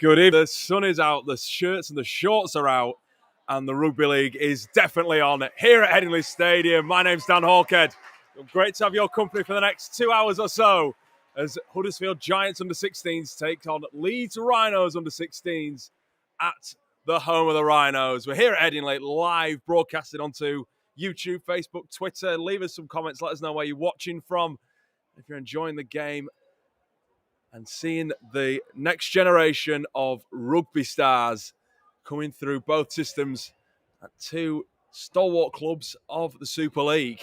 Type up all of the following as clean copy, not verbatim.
Good evening. The sun is out, the shirts and the shorts are out, and the Rugby League is definitely on here at Headingley Stadium. My name's Dan Hawkhead. Great to have your company for the next 2 hours or so as Huddersfield Giants under-16s take on Leeds Rhinos under-16s at the home of the Rhinos. We're here at Headingley, live broadcasted onto YouTube, Facebook, Twitter. Leave us some comments. Let us know where you're watching from. If you're enjoying the game and seeing the next generation of rugby stars coming through both systems at two stalwart clubs of the Super League.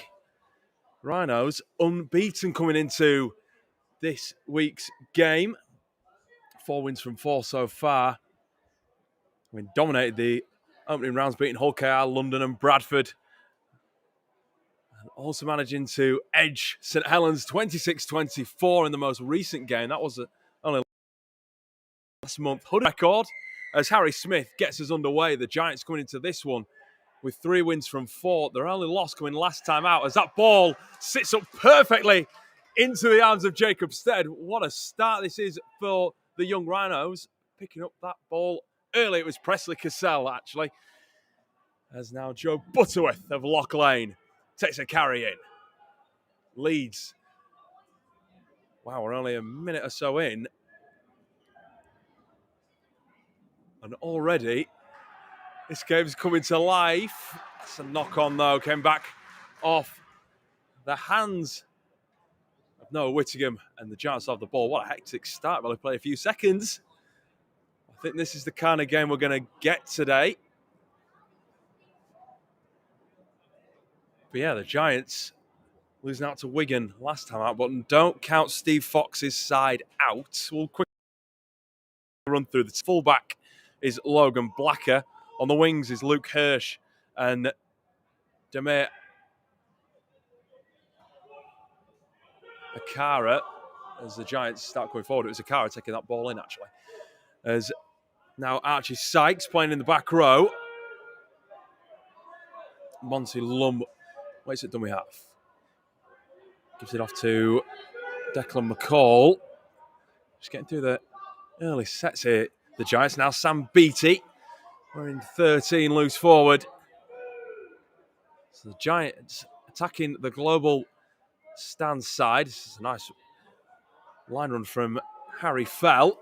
Rhinos unbeaten coming into this week's game. 4 wins from 4 so far. I mean, dominated the opening rounds, beating Hull KR, London and Bradford. And also managing to edge St Helens 26-24 in the most recent game. That was only last month. Record as Harry Smith gets us underway. The Giants coming into this one with 3 wins from 4. Their only loss coming last time out as that ball sits up perfectly into the arms of Jacob Stead. What a start this is for the young Rhinos. Picking up that ball early. It was Presley Cassell, actually. As now Joe Butterworth of Lock Lane takes a carry in. Leeds. Wow, we're only a minute or so in. And already this game's coming to life. That's a knock-on, though. Came back off the hands of Noah Whittingham, and the Giants have the ball. What a hectic start. Well, they play a few seconds. I think this is the kind of game we're going to get today. But yeah, the Giants losing out to Wigan last time out, but don't count Steve Fox's side out. We'll quickly run through. The fullback is Logan Blacker. On the wings is Luke Hirsch and Demir Akara. As the Giants start going forward, it was Akara taking that ball in, actually. As now Archie Sykes playing in the back row. Monty Lum waits at dummy half. Gives it off to Declan McCall. Just getting through the early sets here. The Giants now Sam Beattie. We're in 13 loose forward. So the Giants attacking the global stand side. This is a nice line run from Harry Fell.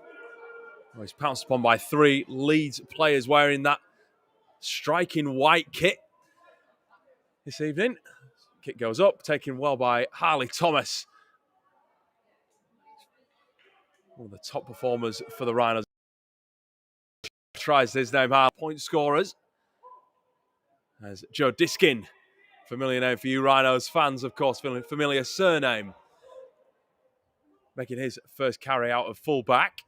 Oh, he's pounced upon by 3 Leeds players wearing that striking white kit this evening. Kick goes up, taken well by Harley Thomas. One of the top performers for the Rhinos. Tries his name hard. Point scorers. As Joe Diskin, familiar name for you Rhinos fans, of course, familiar surname. Making his first carry out of full-back.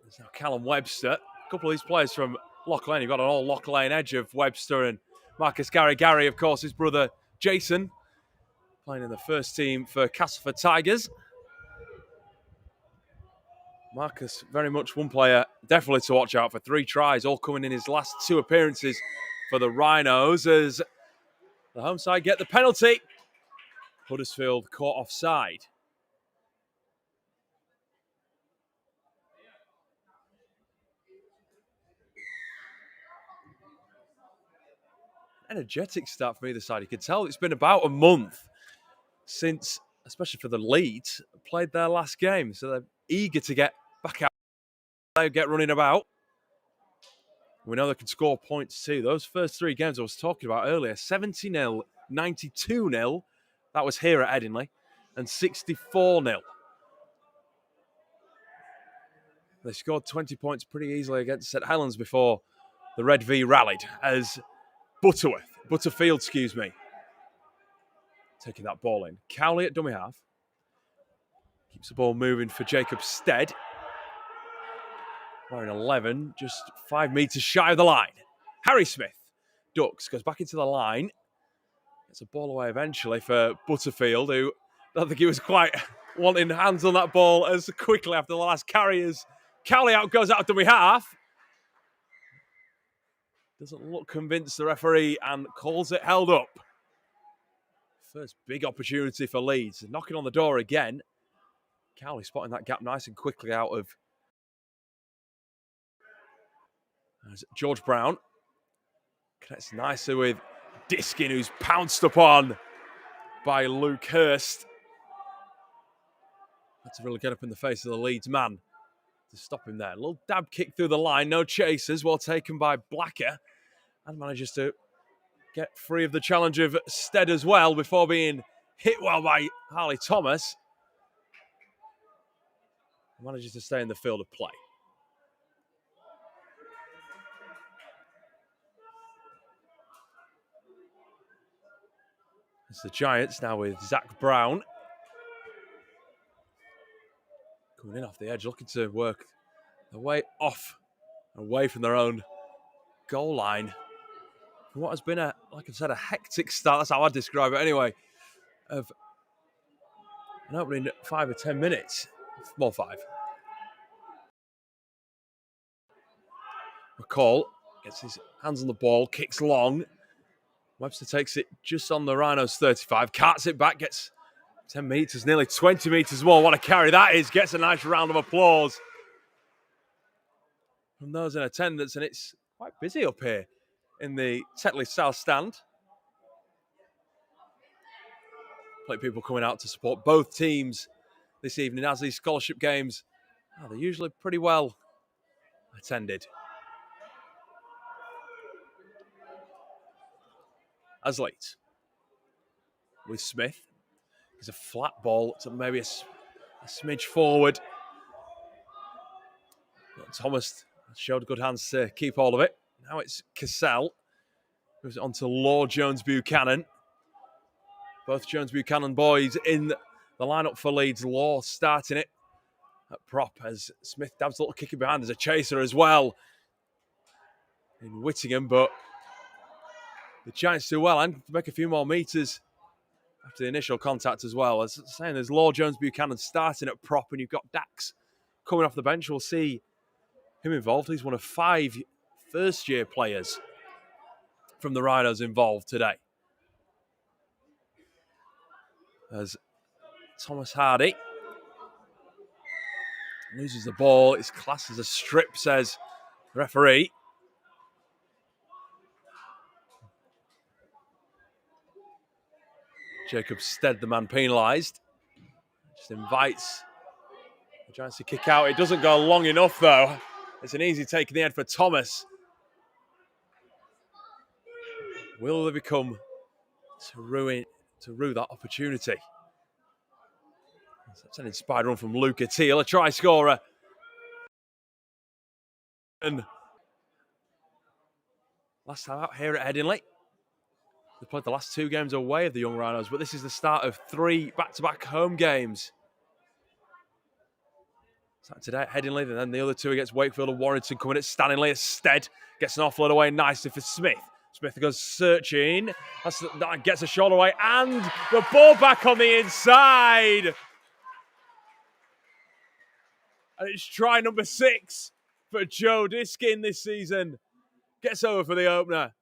There's now Callum Webster. A couple of these players from Lock Lane. You've got an all Lock Lane edge of Webster and Marcus Gary. Gary, of course, his brother Jason, playing in the first team for Castleford Tigers. Marcus, very much one player definitely to watch out for. 3 tries, all coming in his last 2 appearances for the Rhinos as the home side get the penalty. Huddersfield caught offside. Energetic start from either side. You could tell it's been about a month since, especially for the Leeds, played their last game. So they're eager to get back out. They get running about. We know they can score points too. Those first 3 games I was talking about earlier, 70-0, 92-0. That was here at Headingley. And 64-0. They scored 20 points pretty easily against St Helens before the Red V rallied as Butterfield, taking that ball in. Cowley at dummy half. Keeps the ball moving for Jacob Stead. Wearing 11, just 5 metres shy of the line. Harry Smith ducks, goes back into the line. Gets a ball away eventually for Butterfield, who I don't think he was quite wanting hands on that ball as quickly after the last carry as Cowley goes out of dummy half. Doesn't look convinced, the referee, and calls it held up. First big opportunity for Leeds. Knocking on the door again. Cowley spotting that gap nice and quickly out of There's George Brown. Connects nicely with Diskin, who's pounced upon by Luke Hurst. Had to really get up in the face of the Leeds man to stop him there. A little dab kick through the line, no chasers, well taken by Blacker. And manages to get free of the challenge of Stead as well before being hit well by Harley Thomas. Manages to stay in the field of play. It's the Giants now with Zach Brown. Coming in off the edge, looking to work their way off, away from their own goal line. For what has been, like I said, a hectic start, that's how I'd describe it anyway, of an opening 5 or 10 minutes. More 5. McCall gets his hands on the ball, kicks long. Webster takes it just on the Rhinos 35, carts it back, gets 10 metres, nearly 20 metres more. What a carry that is. Gets a nice round of applause from those in attendance, and it's quite busy up here in the Tetley South stand. Plenty of people coming out to support both teams this evening, as these scholarship games, they're usually pretty well attended. As late with Smith. He's a flat ball to maybe a smidge forward. But Thomas showed good hands to keep hold of it. Now it's Cassell. Moves it on to Law Jones Buchanan. Both Jones Buchanan boys in the lineup for Leeds. Law starting it at prop as Smith dabs a little kick behind. There's a chaser as well in Whittingham, but the Giants do well and make a few more metres after the initial contact as well. As saying, there's Law Jones Buchanan starting at prop, and you've got Dax coming off the bench. We'll see him involved. He's one of 5 first-year players from the Rhinos involved today. As Thomas Hardy loses the ball. It's classed as a strip, says the referee. Jacob Stead, the man penalised. Just invites the Giants to kick out. It doesn't go long enough, though. It's an easy take in the head for Thomas. Will they become to rue that opportunity? That's an inspired run from Luca Teal, a try scorer. And last time out here at Headingley. They played the last 2 games away of the Young Rhinos, but this is the start of 3 back-to-back home games. So today at Headingley, and then the other 2 against Wakefield and Warrington. Coming at Stanley as Stead gets an offload away nicely for Smith. Smith goes searching, that gets a shoulder away, and the ball back on the inside. And it's try number 6 for Joe Diskin this season. Gets over for the opener.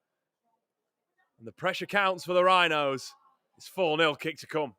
And the pressure counts for the Rhinos. It's 4-0, kick to come.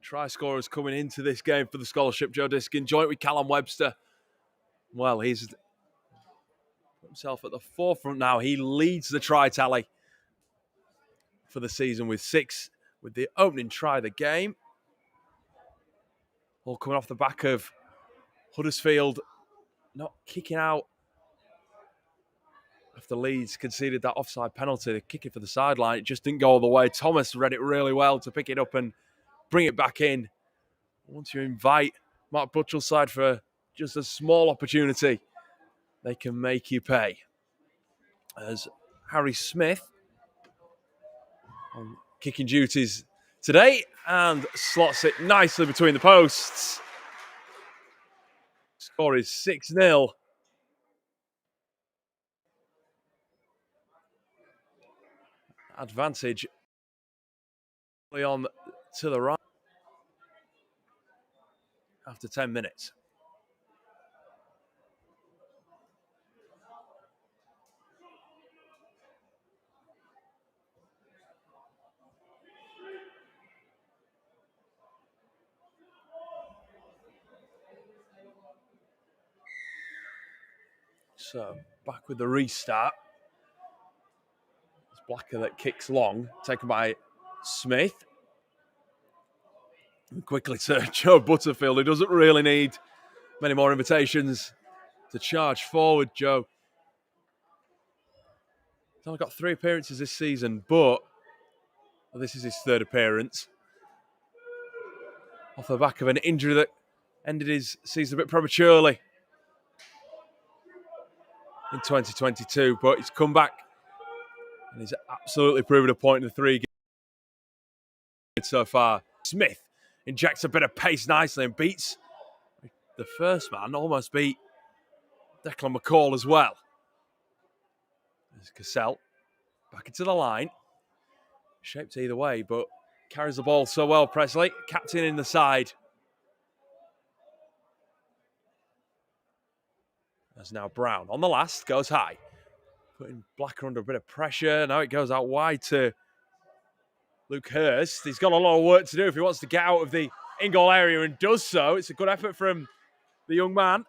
Try scorers coming into this game for the scholarship. Joe Diskin, joint with Callum Webster. Well, he's put himself at the forefront now. He leads the try tally for the season with 6 with the opening try of the game. All coming off the back of Huddersfield not kicking out after Leeds conceded that offside penalty. They're kicking for the sideline. It just didn't go all the way. Thomas read it really well to pick it up and bring it back in. Once you invite Mark Butchell's side for just a small opportunity, they can make you pay. As Harry Smith on kicking duties today and slots it nicely between the posts. Score is 6-0. Advantage on to the right. after 10 minutes. So, back with the restart. It's Blacker that kicks long, taken by Smith. And quickly to Joe Butterfield, who doesn't really need many more invitations to charge forward, Joe. He's only got 3 appearances this season, but this is his 3rd appearance. Off the back of an injury that ended his season a bit prematurely in 2022, but he's come back and he's absolutely proven a point in the 3 games so far. Smith injects a bit of pace nicely and beats the first man, almost beat Declan McCall as well. There's Cassell back into the line. Shaped either way, but carries the ball so well, Presley. Captain in the side. There's now Brown on the last, goes high. Putting Blacker under a bit of pressure. Now it goes out wide to Luke Hurst. He's got a lot of work to do if he wants to get out of the in-goal area and does so. It's a good effort from the young man.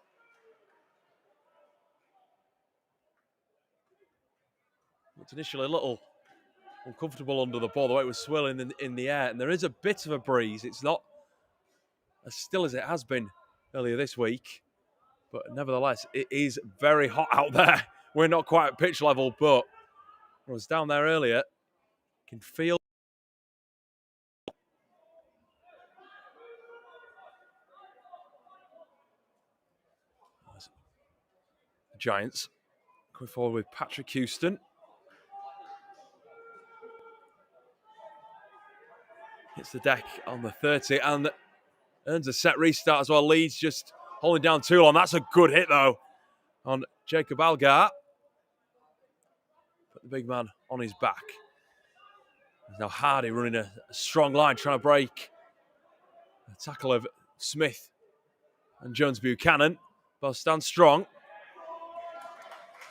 It's initially a little uncomfortable under the ball, the way it was swirling in the air. And there is a bit of a breeze. It's not as still as it has been earlier this week. But nevertheless, it is very hot out there. We're not quite at pitch level, but I was down there earlier. Can feel the Giants going forward with Patrick Houston. Hits the deck on the 30 and earns a set restart as well. Leeds just holding down too long. That's a good hit though on Jacob Algar. Put the big man on his back. There's now Hardy running a strong line, trying to break the tackle of Smith and Jones Buchanan. Both stand strong.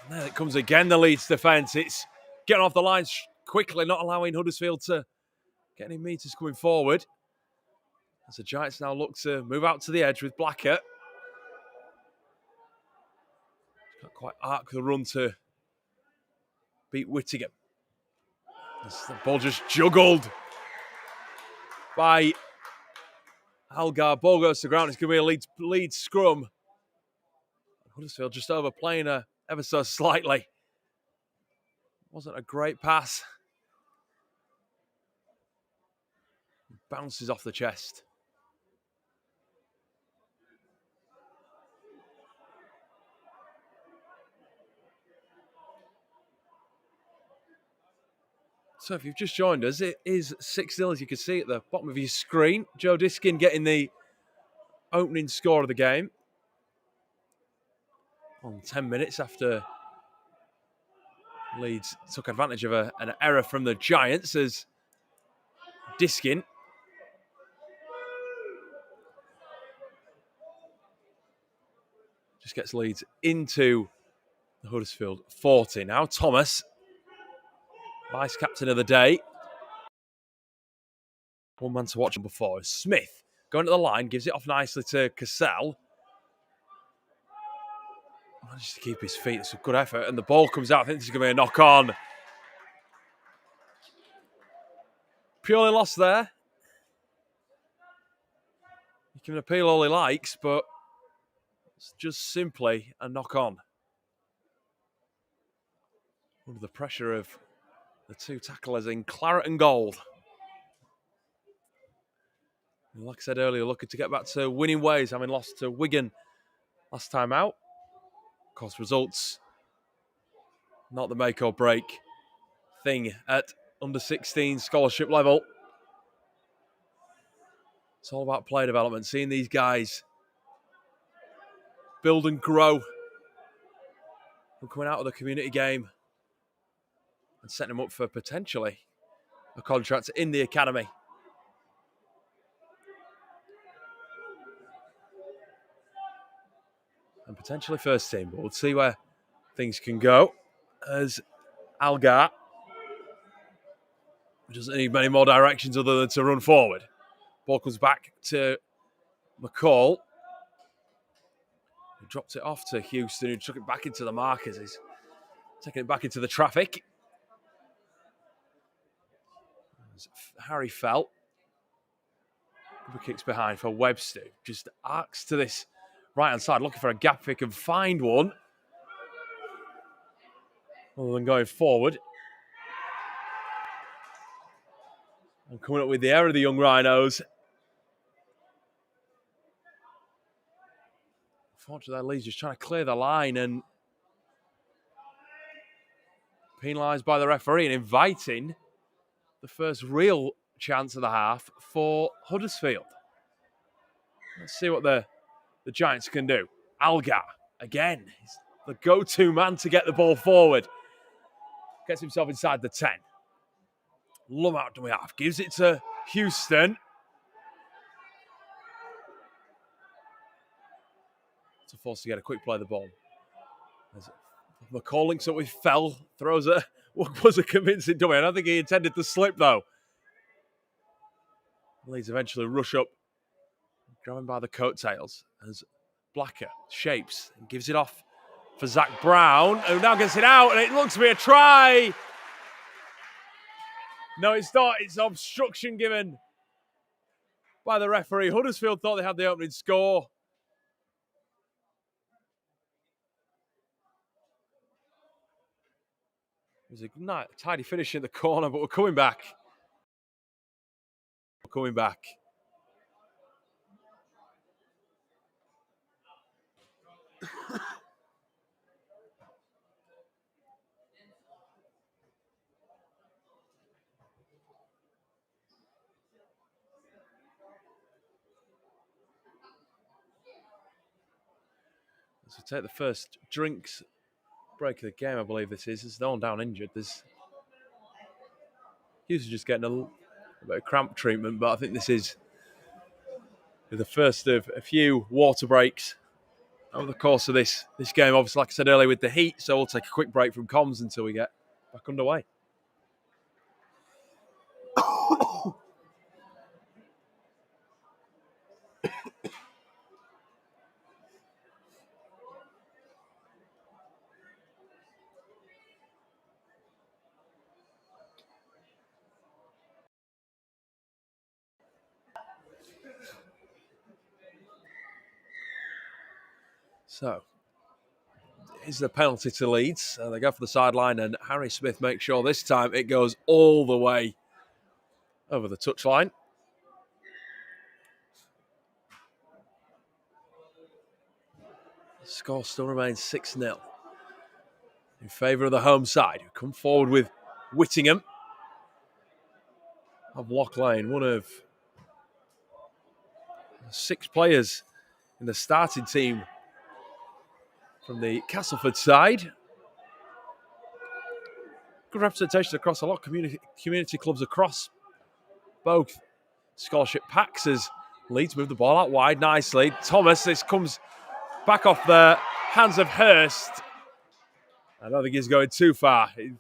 And there it comes again, the Leeds defence. It's getting off the lines quickly, not allowing Huddersfield to get any meters coming forward. As the Giants now look to move out to the edge with Blacker. Can't quite arc the run to beat Whittingham. The ball just juggled by Algar. Ball goes to ground. It's going to be a Leeds scrum. Huddersfield just overplaying her ever so slightly. Wasn't a great pass. Bounces off the chest. So if you've just joined us, it is 6-0 as you can see at the bottom of your screen. Joe Diskin getting the opening score of the game. On 10 minutes after Leeds took advantage of an error from the Giants as Diskin just gets Leeds into the Huddersfield 40. Now Thomas, vice captain of the day. One man to watch him before. Smith going to the line, gives it off nicely to Cassell. Manages to keep his feet. It's a good effort. And the ball comes out. I think this is going to be a knock on. Purely lost there. He can appeal all he likes, but it's just simply a knock on. Under the pressure of the 2 tacklers in claret and gold. And like I said earlier, looking to get back to winning ways, having lost to Wigan last time out. Of course, results not the make or break thing at under 16 scholarship level. It's all about player development, seeing these guys build and grow from coming out of the community game and setting them up for potentially a contract in the academy. potentially first team, but we'll see where things can go. As Algar doesn't need many more directions other than to run forward. Ball comes back to McCall. He dropped it off to Houston, who took it back into the markers. He's taking it back into the traffic. As Harry Felt. Couple kicks behind for Webster. Just arcs to this right-hand side, looking for a gap if he can find one. Other than going forward. And coming up with the error of the young Rhinos. Unfortunately, Leeds just trying to clear the line and penalised by the referee and inviting the first real chance of the half for Huddersfield. Let's see what the Giants can do. Algar, again, he's the go-to man to get the ball forward. Gets himself inside the 10. Lumout do we have? Gives it to Houston. It's a force to get a quick play of the ball. As McCall links up with Fell, throws what was a convincing dummy. I don't think he intended to slip, though. Leeds eventually rush up, grabbing by the coattails as Blacker shapes and gives it off for Zach Brown, who now gets it out, and it looks to be a try. No, it's not. It's obstruction given by the referee. Huddersfield thought they had the opening score. It was a tidy finish in the corner, but we're coming back. So take the first drinks break of the game, I believe this is. There's no one down injured. There's usually just getting a bit of cramp treatment, but I think this is the first of a few water breaks over the course of this game. Obviously, like I said earlier, with the heat, so we'll take a quick break from comms until we get back underway. So, is the penalty to Leeds. They go for the sideline, and Harry Smith makes sure this time it goes all the way over the touchline. The score still remains 6-0 in favour of the home side, who come forward with Whittingham of Lock Lane, one of 6 players in the starting team from the Castleford side. Good representation across a lot of community clubs across both scholarship packs as Leeds move the ball out wide nicely. Thomas, this comes back off the hands of Hurst. I don't think he's going too far. He's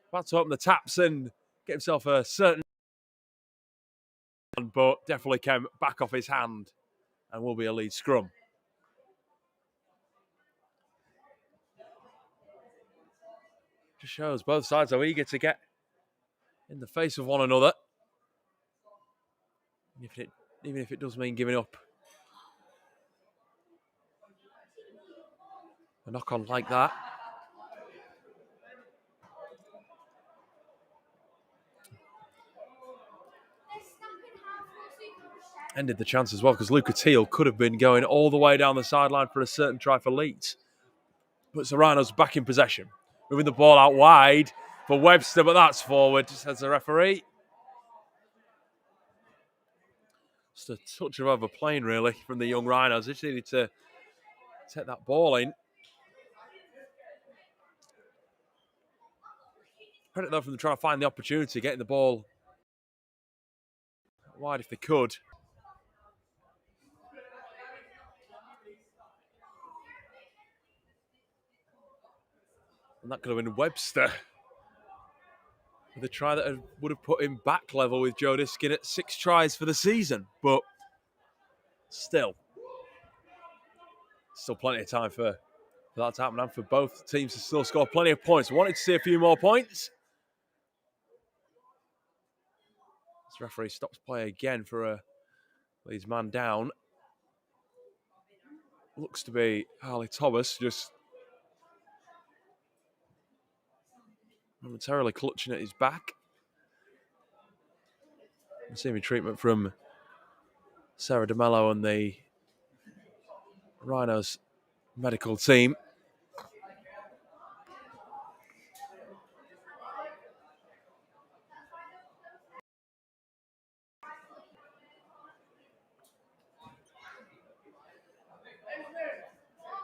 about to open the taps and get himself a certain, but definitely came back off his hand and will be a lead scrum. Just shows both sides are eager to get in the face of one another. Even if it does mean giving up a knock-on like that. Ended the chance as well, because Luca Teal could have been going all the way down the sideline for a certain try for Leeds. Puts the Rhinos back in possession. Moving the ball out wide for Webster, but that's forward, says the referee. Just a touch of overplaying, really, from the young Rhinos. They just needed to take that ball in. Credit, though, from them trying to find the opportunity, getting the ball wide if they could. And that could have been Webster with a try that would have put him back level with Joe Diskin at 6 tries for the season. But still plenty of time for that to happen and for both teams to still score plenty of points. Wanted to see a few more points. This referee stops play again for a Leeds man down. Looks to be Harley Thomas just momentarily clutching at his back. Receiving treatment from Sarah DeMello and the Rhinos medical team.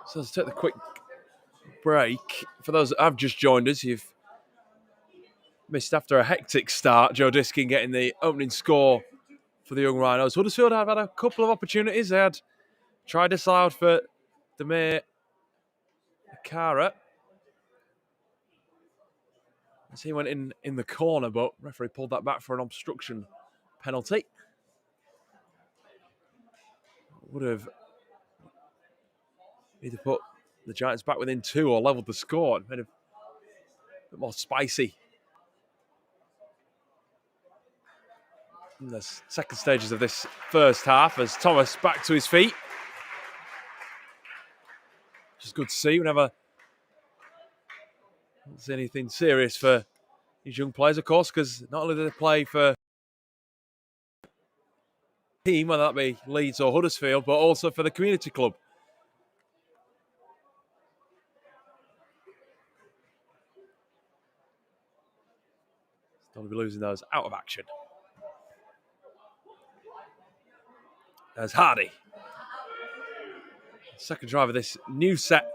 So let's take the quick break. For those that have just joined us, you've missed after a hectic start. Joe Diskin getting the opening score for the Young Rhinos. Huddersfield have had a couple of opportunities. They had tried disallowed for Demir Akara as he went in the corner, but referee pulled that back for an obstruction penalty. Would have either put the Giants back within 2 or levelled the score. Made it a bit more spicy in the second stages of this first half as Thomas back to his feet. Which is good to see whenever there's anything serious for these young players, of course, because not only do they play for the team, whether that be Leeds or Huddersfield, but also for the community club. Don't be losing those out of action. There's Hardy. Second drive of this new set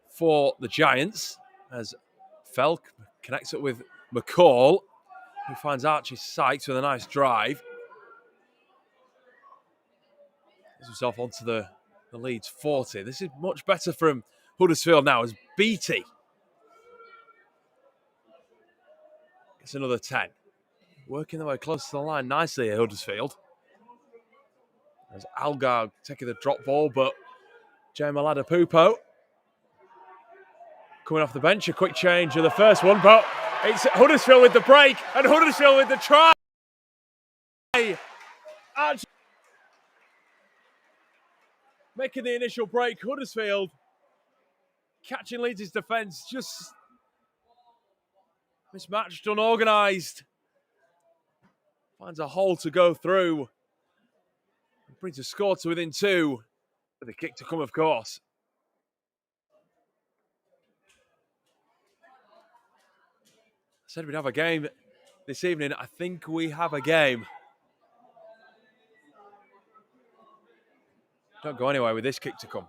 for the Giants as Felk connects it with McCall, who finds Archie Sykes with a nice drive. Gets himself onto the Leeds 40. This is much better from Huddersfield now as Beattie gets another 10. Working their way close to the line nicely at Huddersfield. As Algar taking the drop ball, but Jamalada Pupo coming off the bench. A quick change of the first one, but it's Huddersfield with the break and Huddersfield with the try. Archie making the initial break. Huddersfield catching Leeds' defence, just mismatched, unorganised. Finds a hole to go through. Brings a score to within 2. With a kick to come, of course. I said we'd have a game this evening. I think we have a game. Don't go anywhere with this kick to come.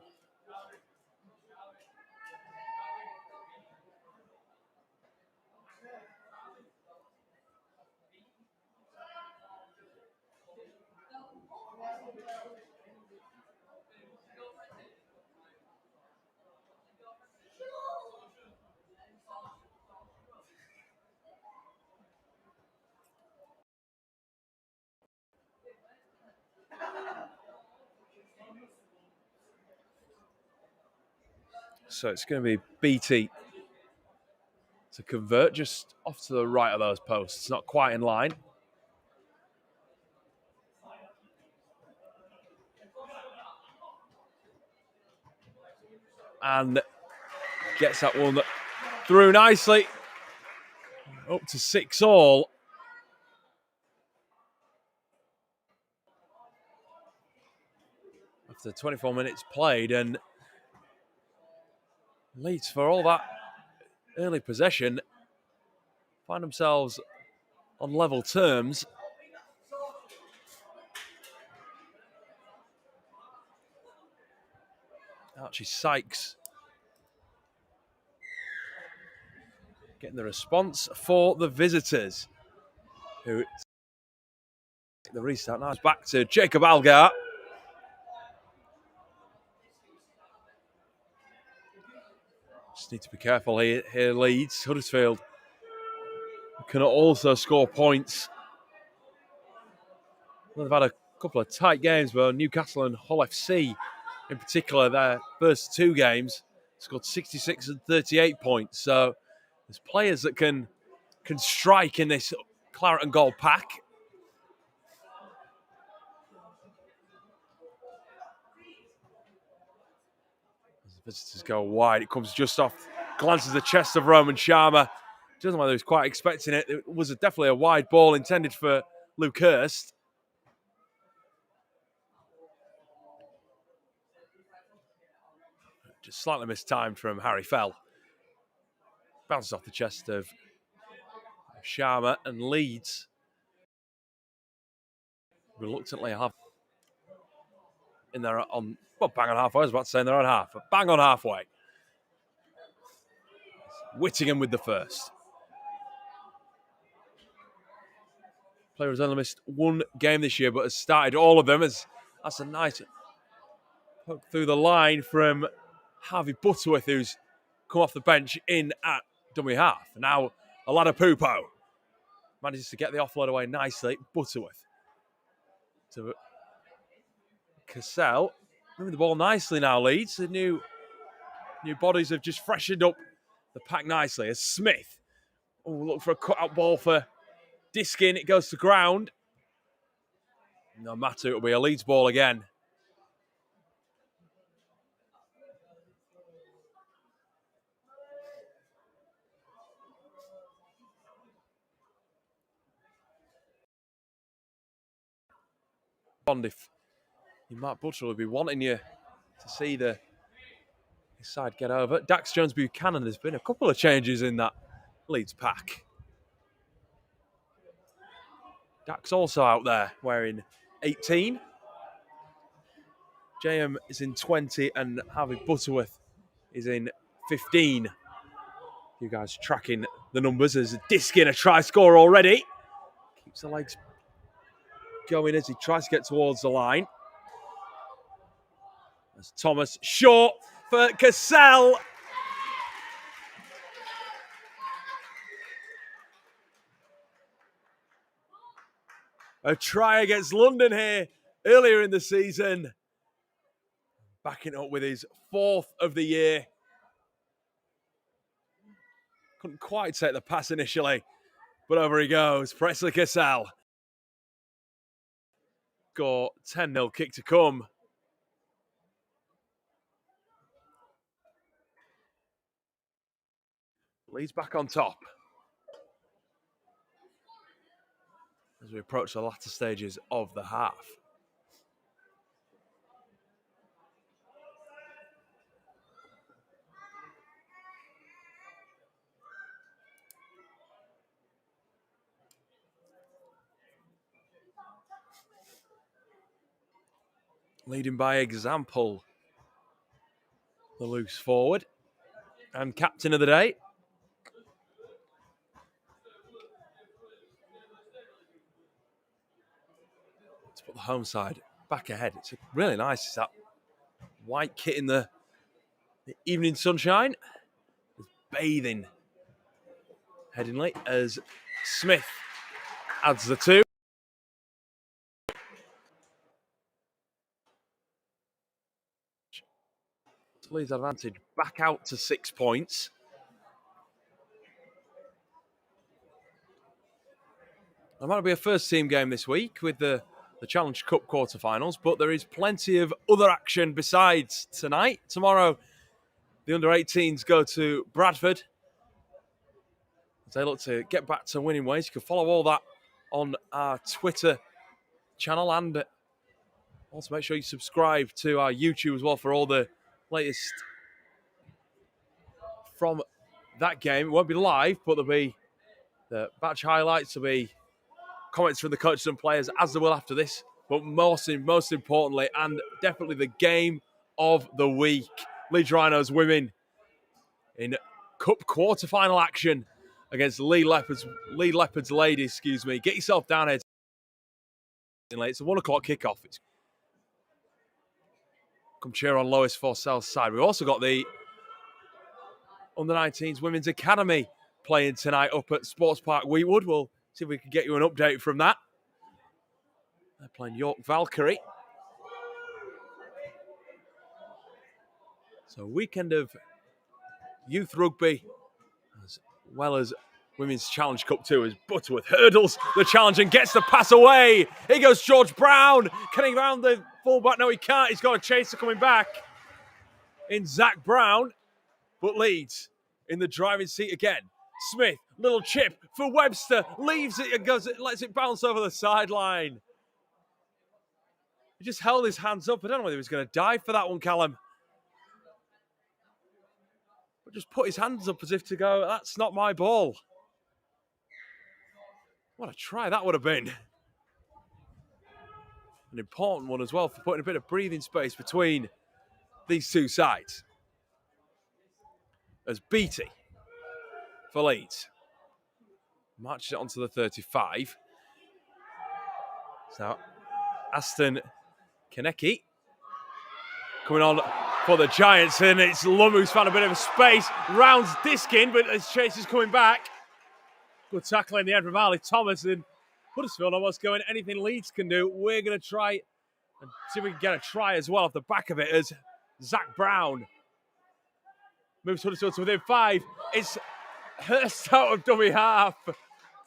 So it's going to be Beattie to convert just off to the right of those posts. Not quite in line. And gets that one through nicely. Up to 6-all. After 24 minutes played, and Leeds, for all that early possession, find themselves on level terms. Archie Sykes getting the response for the visitors, who the restart. Now it's back to Jacob Algar. Just need to be careful here, Leeds. Huddersfield can also score points. They've had a couple of tight games, but Newcastle and Hull FC in particular, their first two games, scored 66 and 38 points. So there's players that can strike in this claret and gold pack. As the visitors go wide, it comes just off, glances the chest of Roman Sharma. Doesn't know whether he was quite expecting it. It was definitely a wide ball intended for Luke Hurst. Just slightly mistimed from Harry Fell. Bounces off the chest of Sharma, and Leeds reluctantly have in their on, well, bang on halfway. I was about to say in their own half, but bang on halfway. Whittingham with the first. Player has only missed one game this year, but has started all of them. That's a nice poke through the line from Harvey Butterworth, who's come off the bench in at dummy half. Now, Oladapopo manages to get the offload away nicely. Butterworth to Cassell. Moving the ball nicely now, Leeds. The new bodies have just freshened up the pack nicely. As Smith, look for a cut-out ball for Diskin. It goes to ground. No matter, it'll be a Leeds ball again. If Mark Butcher will be wanting you to see his side get over. Dax Jones-Buchanan, there's been a couple of changes in that Leeds pack. Dax also out there wearing 18. JM is in 20 and Harvey Butterworth is in 15. You guys tracking the numbers. There's Diskin, a try score already. Keeps the legs going as he tries to get towards the line. As Thomas short for Cassell. A try against London here earlier in the season. Backing up with his fourth of the year. Couldn't quite take the pass initially, but over he goes. Presley Cassell. Score 10-0, kick to come. Leeds back on top as we approach the latter stages of the half. Leading by example, the loose forward and captain of the day. Let's put the home side back ahead. It's really nice. It's that white kit in the evening sunshine. It's bathing Headingley as Smith adds the two. Leeds advantage back out to 6 points. There might be a first team game this week with the Challenge Cup quarterfinals, but there is plenty of other action besides tonight. Tomorrow, the under-18s go to Bradford. As they look to get back to winning ways. You can follow all that on our Twitter channel, and also make sure you subscribe to our YouTube as well for all the latest from that game. It won't be live, but there'll be the batch highlights, there'll be comments from the coaches and players, as there will after this. But most importantly, and definitely the game of the week, Leeds Rhinos women in Cup quarter-final action against Leeds Leopards ladies, Get yourself down here. It's a 1 o'clock kickoff. Come cheer on Lois Forsell's side. We've also got the Under-19s Women's Academy playing tonight up at Sports Park Wheatwood. We'll see if we can get you an update from that. They're playing York Valkyrie. So a weekend of youth rugby as well as Women's Challenge Cup 2 as Butterworth hurdles the challenge and gets the pass away. Here goes George Brown. Can he round the fullback? No, he can't. He's got a chaser coming back in Zach Brown. But Leeds in the driving seat again. Smith, little chip for Webster. Leaves it and lets it bounce over the sideline. He just held his hands up. I don't know whether he was going to dive for that one, Callum. But just put his hands up as if to go, that's not my ball. What a try that would have been. An important one as well for putting a bit of breathing space between these two sides. As Beattie for Leeds marches it onto the 35. So Aston Kaneki coming on for the Giants, and it's Lum who's found a bit of a space, rounds Diskin, but his chase is coming back. Good tackle in the end from Ali Thomas, and Huddersfield almost going, anything Leeds can do, we're going to try and see if we can get a try as well off the back of it as Zach Brown moves Huddersfield to within 5. It's Hurst out of dummy half.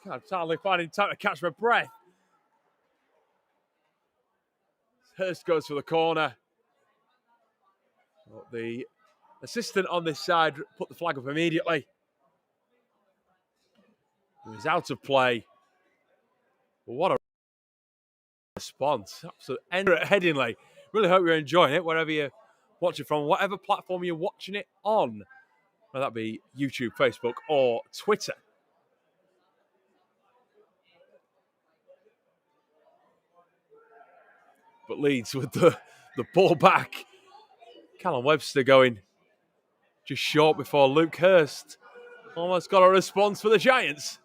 God, hardly finding time to catch my breath. Hurst goes for the corner. But the assistant on this side put the flag up immediately. He was out of play. But what a response. Absolute ender at Headingley. Really hope you're enjoying it wherever you're watching from, whatever platform you're watching it on. Whether that be YouTube, Facebook, or Twitter. But Leeds with the ball back. Callum Webster going just short before Luke Hurst almost got a response for the Giants.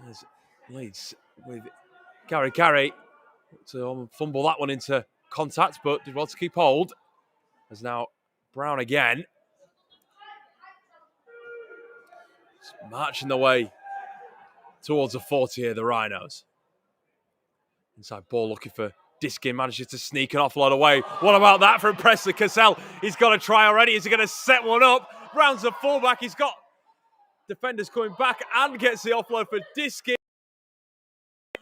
There's Leeds with Gary to fumble that one into contact, but did well to keep hold. There's now Brown again. It's marching the way towards the 40 here, the Rhinos. Inside ball looking for Diskin, manages to sneak an offload away. What about that from Presley Cassell? He's got a try already. Is he going to set one up? Brown's the fullback. He's got defenders coming back and gets the offload for Diskin.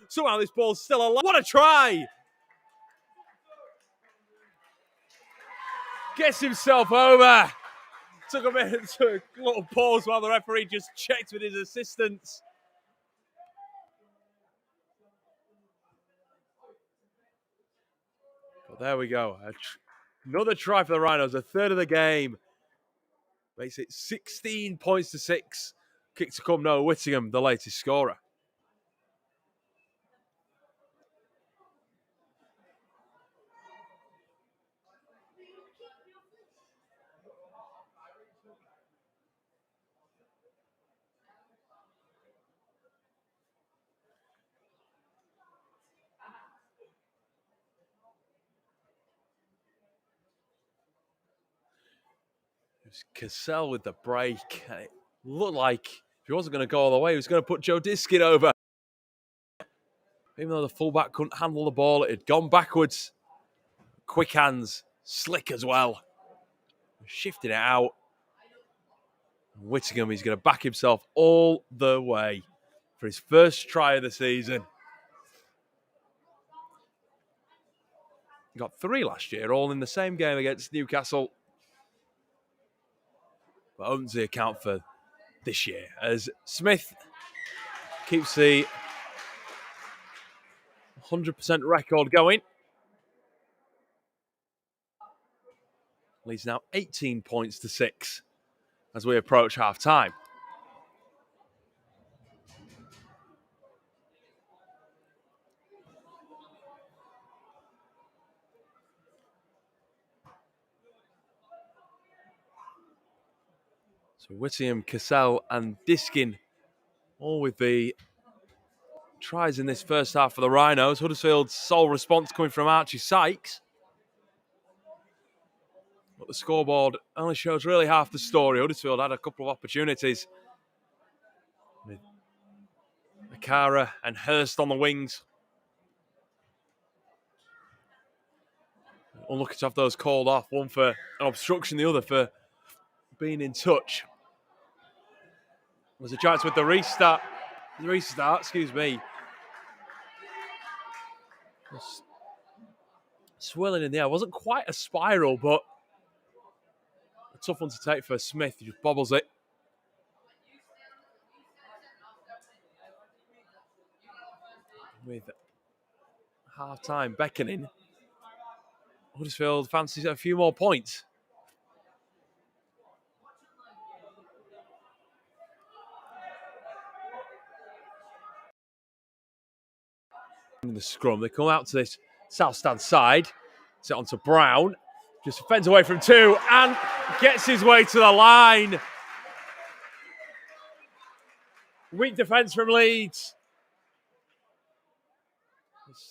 Somehow this ball's still alive. What a try! Gets himself over. Took a minute to a little pause while the referee just checked with his assistants. But there we go. Another try for the Rhinos, a third of the game. Makes it 16 points to 6. Kick to come, Noah Whittingham, the latest scorer. Cassell with the break. It looked like if he wasn't going to go all the way, he was going to put Joe Diskin over. Even though the fullback couldn't handle the ball, it had gone backwards. Quick hands, slick as well. Shifting it out. Whittingham, he's going to back himself all the way for his first try of the season. He got 3 last year, all in the same game against Newcastle. But opens the account for this year as Smith keeps the 100% record going. Leads now 18 points to 6 as we approach half time. So Whittingham, Cassell and Diskin all with the tries in this first half for the Rhinos. Huddersfield's sole response coming from Archie Sykes. But the scoreboard only shows really half the story. Huddersfield had a couple of opportunities with Akara and Hurst on the wings. Unlucky to have those called off. One for an obstruction, the other for being in touch. There's a chance with the restart. Excuse me. Just swirling in the air. It wasn't quite a spiral, but a tough one to take for Smith. He just bobbles it. With half-time beckoning, Huddersfield fancies a few more points. In the scrum, they come out to this south stand side. It's it onto Brown. Just fends away from two and gets his way to the line. Weak defence from Leeds.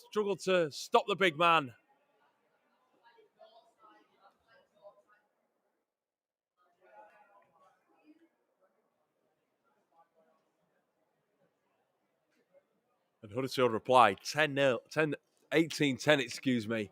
Struggled to stop the big man. And Huddersfield replied 10-0, 18-10, excuse me.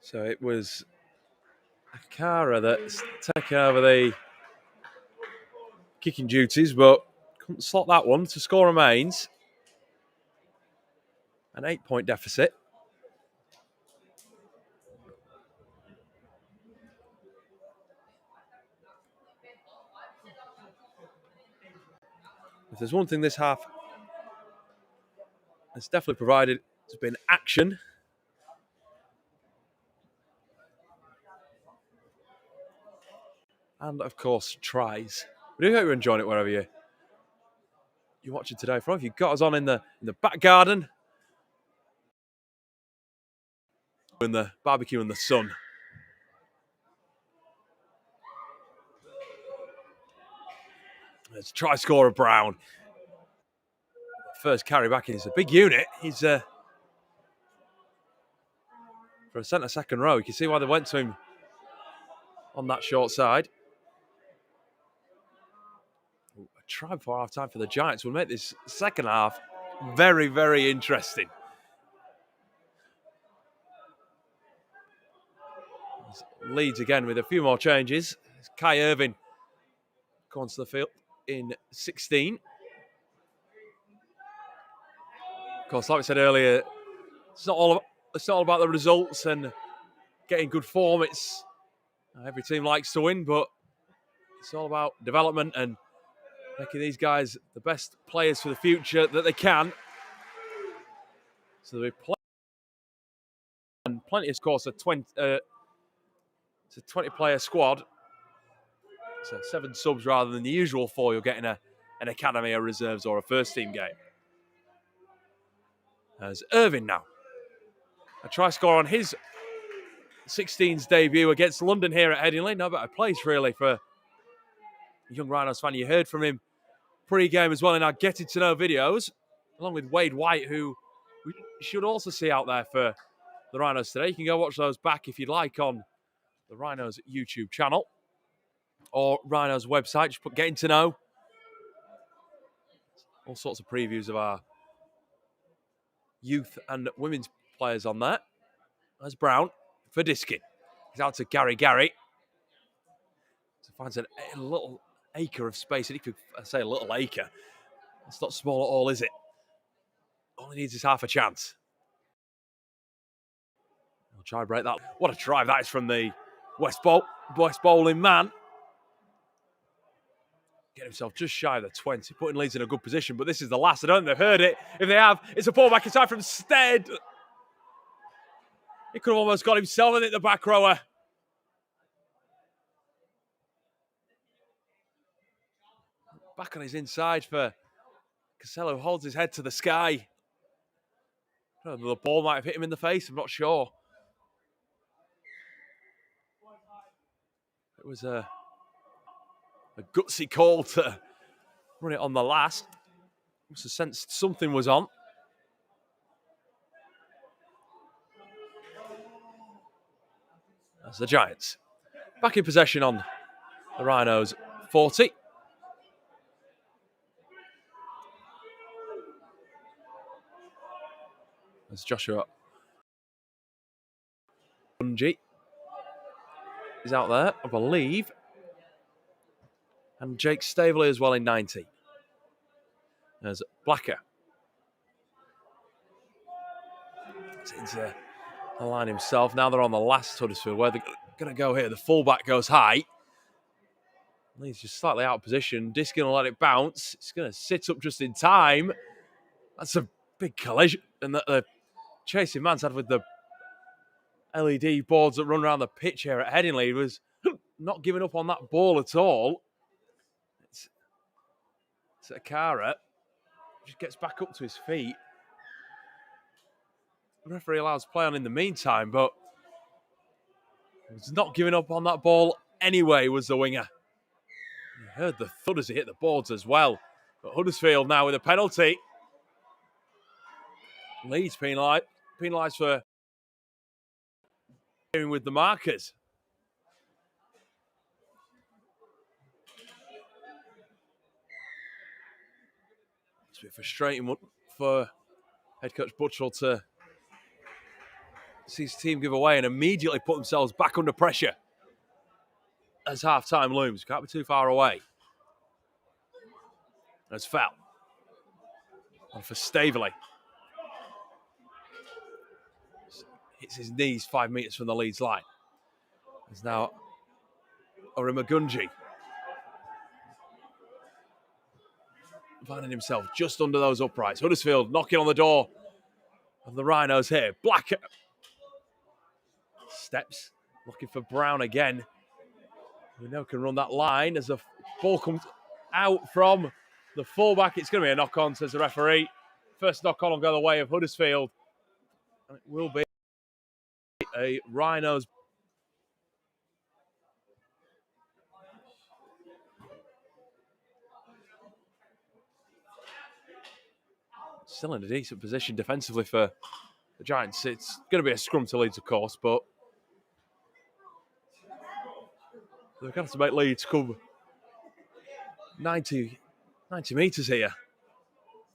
So it was Akara that's taken over the kicking duties, but couldn't slot that one. To score remains an 8-point deficit. If there's one thing this half has definitely provided, it's been action. And, of course, tries. We do hope you're enjoying it wherever you're watching today from. If you've got us on in the back garden, in the barbecue in the sun. It's try scorer Brown. First carry back, he's a big unit. He's for a centre second row. You can see why they went to him on that short side. A try before half time for the Giants will make this second half very, very interesting. Leeds again with a few more changes. Kai Irving going to the field in 16. Of course, like we said earlier, it's not all about the results and getting good form. It's every team likes to win, but it's all about development and making these guys the best players for the future that they can. So they'll be plenty, of course, it's a 20-player squad. So 7 subs rather than the usual 4 you'll get in an academy, a reserves, or a first-team game. As Irving now. A try score on his 16s debut against London here at Headingley. No better place, really, for a young Rhinos fan. You heard from him pre-game as well in our getting to know videos, along with Wade White, who we should also see out there for the Rhinos today. You can go watch those back if you'd like on the Rhinos YouTube channel or Rhinos website. Just put getting to know. All sorts of previews of our youth and women's players on that. There's Brown for Diskin. He's out to Gary. So finds a little acre of space. And he could say a little acre. It's not small at all, is it? All he needs is half a chance. He'll try and break that. What a drive that is from the West Bowling man. Get himself just shy of the 20, putting Leeds in a good position. But this is the last. I don't think they've heard it. If they have, it's a ball-back inside from Stead. He could have almost got himself, I think, the back rower. Back on his inside for Casello, holds his head to the sky. The ball might have hit him in the face, I'm not sure. It was a gutsy call to run it on the last. Must have sensed something was on. That's the Giants. Back in possession on the Rhinos 40. As Joshua Bungie is out there, I believe. And Jake Staveley as well in 90. There's Blacker. Into the line himself. Now they're on the last Huddersfield. Where they're going to go here. The fullback goes high. He's just slightly out of position. Diskin will let it bounce. It's going to sit up just in time. That's a big collision. And the chasing man's had with the LED boards that run around the pitch here at Headingley was not giving up on that ball at all. It's Akara. Just gets back up to his feet. The referee allows play on in the meantime, but he's not giving up on that ball anyway, was the winger. You heard the thud as he hit the boards as well. But Huddersfield now with a penalty. Leeds penalised for with the markers. It's a bit frustrating for head coach Buttrell to see his team give away and immediately put themselves back under pressure as half-time looms. Can't be too far away. There's foul. And for Staveley. Hits his knees 5 metres from the Leeds line. There's now Orimagunji. Finding himself just under those uprights. Huddersfield knocking on the door of the Rhinos here. Blacker. Steps. Looking for Brown again. We know can run that line as the ball comes out from the fullback. It's going to be a knock-on, says the referee. First knock-on will go the way of Huddersfield. And it will be a Rhinos. Still in a decent position defensively for the Giants. It's going to be a scrum to Leeds, of course, but they're going to have to make Leeds come 90 metres here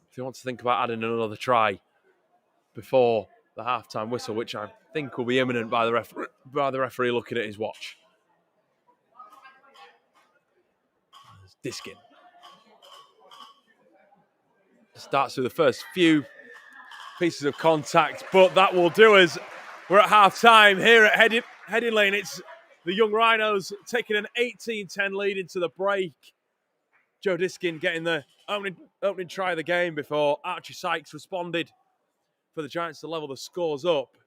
if they want to think about adding another try before the half-time whistle, which I think will be imminent by the referee looking at his watch. Diskin starts with the first few pieces of contact, but that will do us. We're at half-time here at Headingley, and it's the young Rhinos taking an 18-10 lead into the break. Joe Diskin getting the opening try of the game before Archie Sykes responded for the Giants to level the scores up.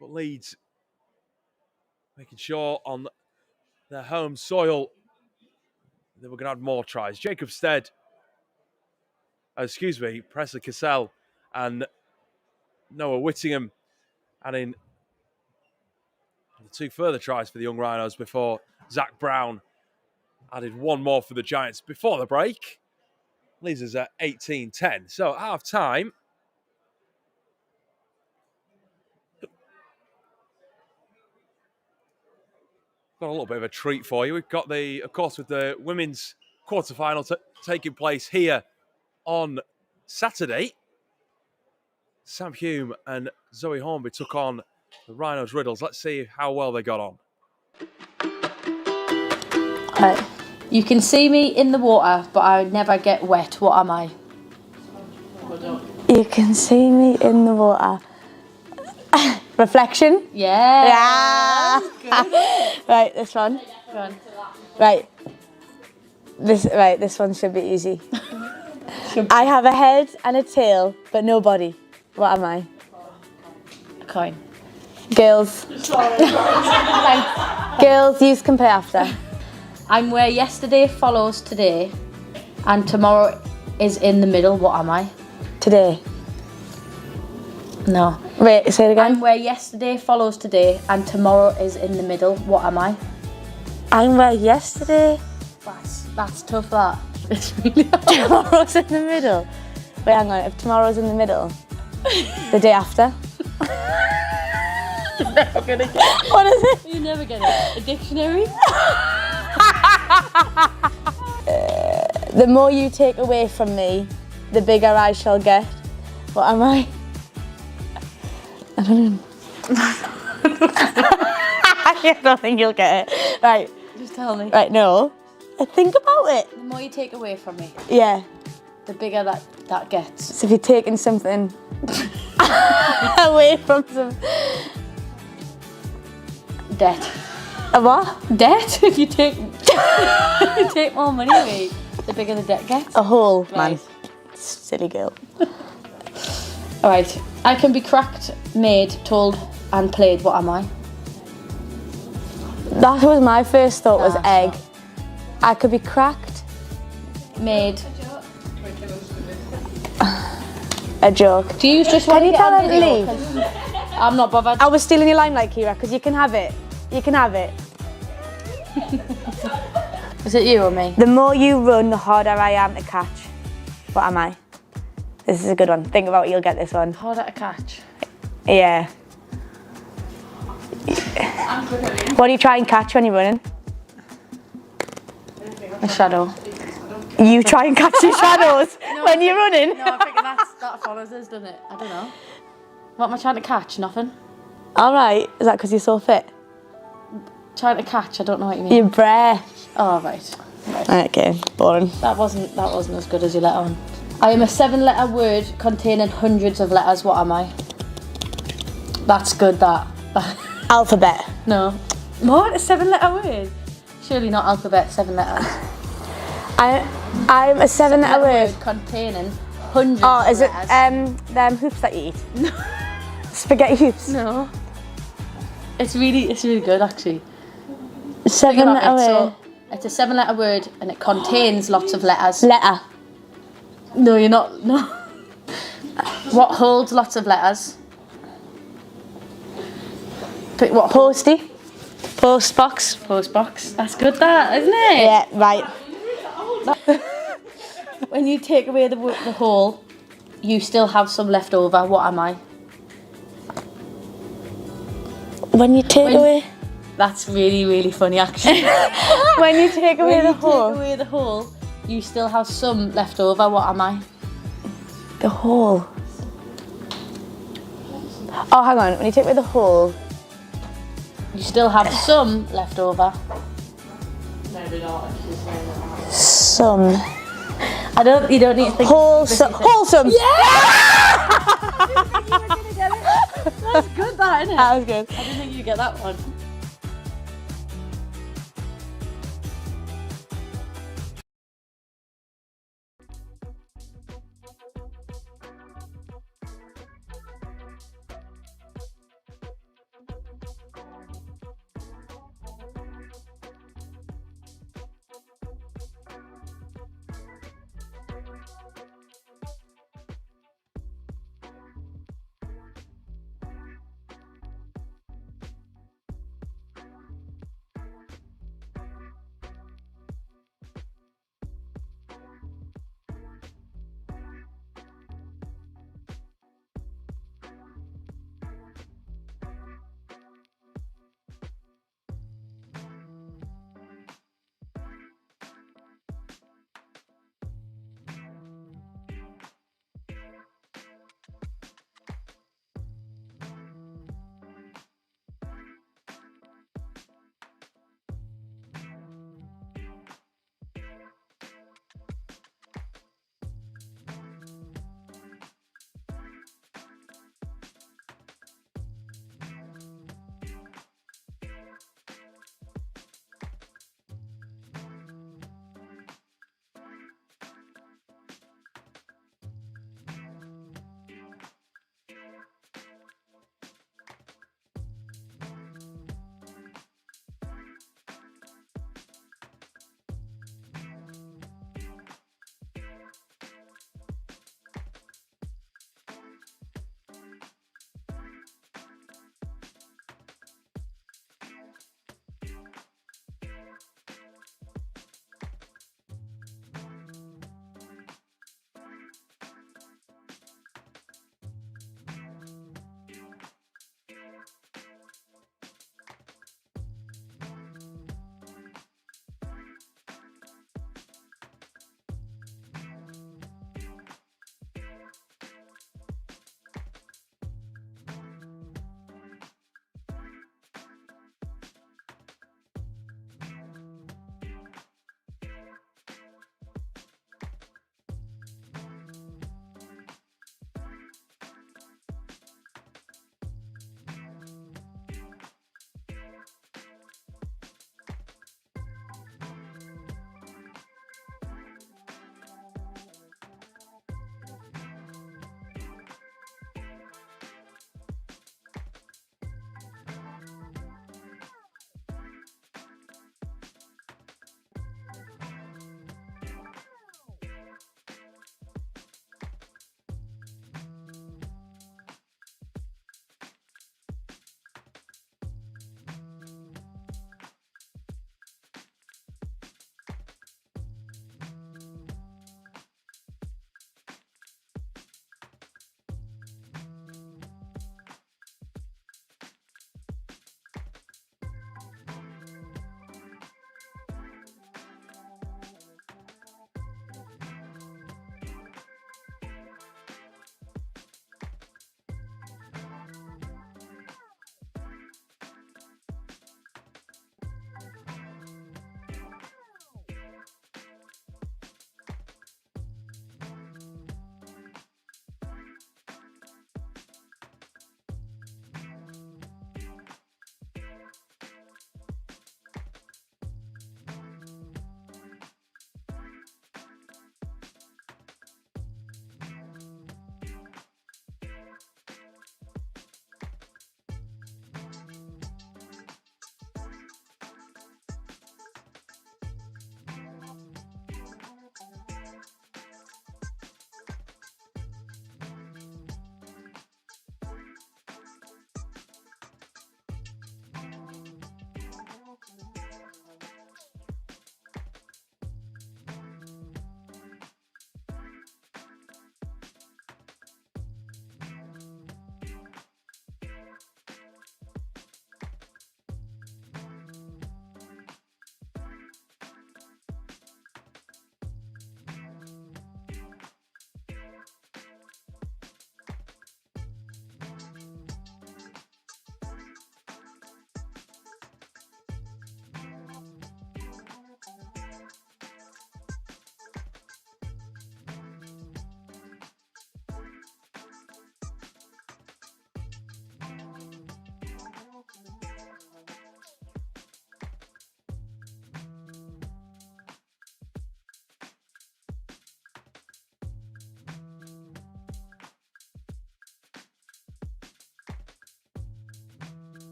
But Leeds making sure on their home soil they were going to add more tries. Jacob Stead, Presley Cassell and Noah Whittingham adding the two further tries for the young Rhinos before Zach Brown added one more for the Giants before the break. Leaves us at 18-10. So at half-time, got a little bit of a treat for you. We've got of course, with the women's quarter-final taking place here on Saturday. Sam Hume and Zoe Hornby took on the Rhinos Riddles. Let's see how well they got on. You can see me in the water, but I never get wet. What am I? You can see me in the water. Reflection? Yeah. Right, this one. Go on. Right. This one should be easy. I have a head and a tail, but no body. What am I? A coin. Girls. Girls, use compare after. I'm where yesterday follows today, and tomorrow is in the middle. What am I? Today. No. Wait, say it again. I'm where yesterday follows today, and tomorrow is in the middle. What am I? I'm where yesterday. That's tough. That. It's really hard. Tomorrow's in the middle. Wait, hang on. If tomorrow's in the middle, the day after. You're never gonna get it. What is it? You never get it. A dictionary. The more you take away from me, the bigger I shall get. What am I? I don't know. I don't think you'll get it. Right. Just tell me. Right, no. Think about it. The more you take away from me, Yeah. the bigger that gets. So if you're taking something away from some... Debt. A what? Debt? If you take more money away, the bigger the debt gets. A hole, man. Right. Silly girl. Alright. I can be cracked, made, told, and played. What am I? That was my first thought, was Nah, egg. stop. I could be cracked. Made. A joke. Do you just Can want to you get tell on them to video? leave? 'Cause I'm not bothered. I was stealing your limelight, Kira, because you can have it. You can have it. Is it you or me? The more you run, the harder I am to catch. What am I? This is a good one. Think about it, you'll get this one. Harder to catch. Yeah. What do you try and catch when you're running? A shadow. You try and catch your shadows when you're running? No, I think that follows us, doesn't it? I don't know. What am I trying to catch? Nothing. All right. Is that because you're so fit? Trying to catch. I don't know what you mean. Your breath. Oh right. Okay, boring. That wasn't as good as you let on. I am a 7-letter word containing hundreds of letters. What am I? That's good. That. Alphabet. No. What? A 7-letter word? Surely not alphabet. 7 letters. I'm a 7-letter word. containing hundreds. Oh, of is it letters. them hoops that you eat? No. Spaghetti hoops. No. It's really good actually. 7-letter word. So it's a 7-letter word and it contains lots of letters. Letter. No, you're not. No. What holds lots of letters? Pick what? Posty. Post box. Post box. That's good, that isn't it? Yeah, right. When you take away the hole, you still have some left over. What am I? When you take away. That's really funny actually. When you take away the hole. Take away the hole, you still have some left over. What am I? The hole. Oh, hang on. When you take away the hole. You still have some left over. Some. You don't need to think. Wholesome. Wholesome. Yeah! That's good, that isn't it? That was good. I didn't think you'd get that one.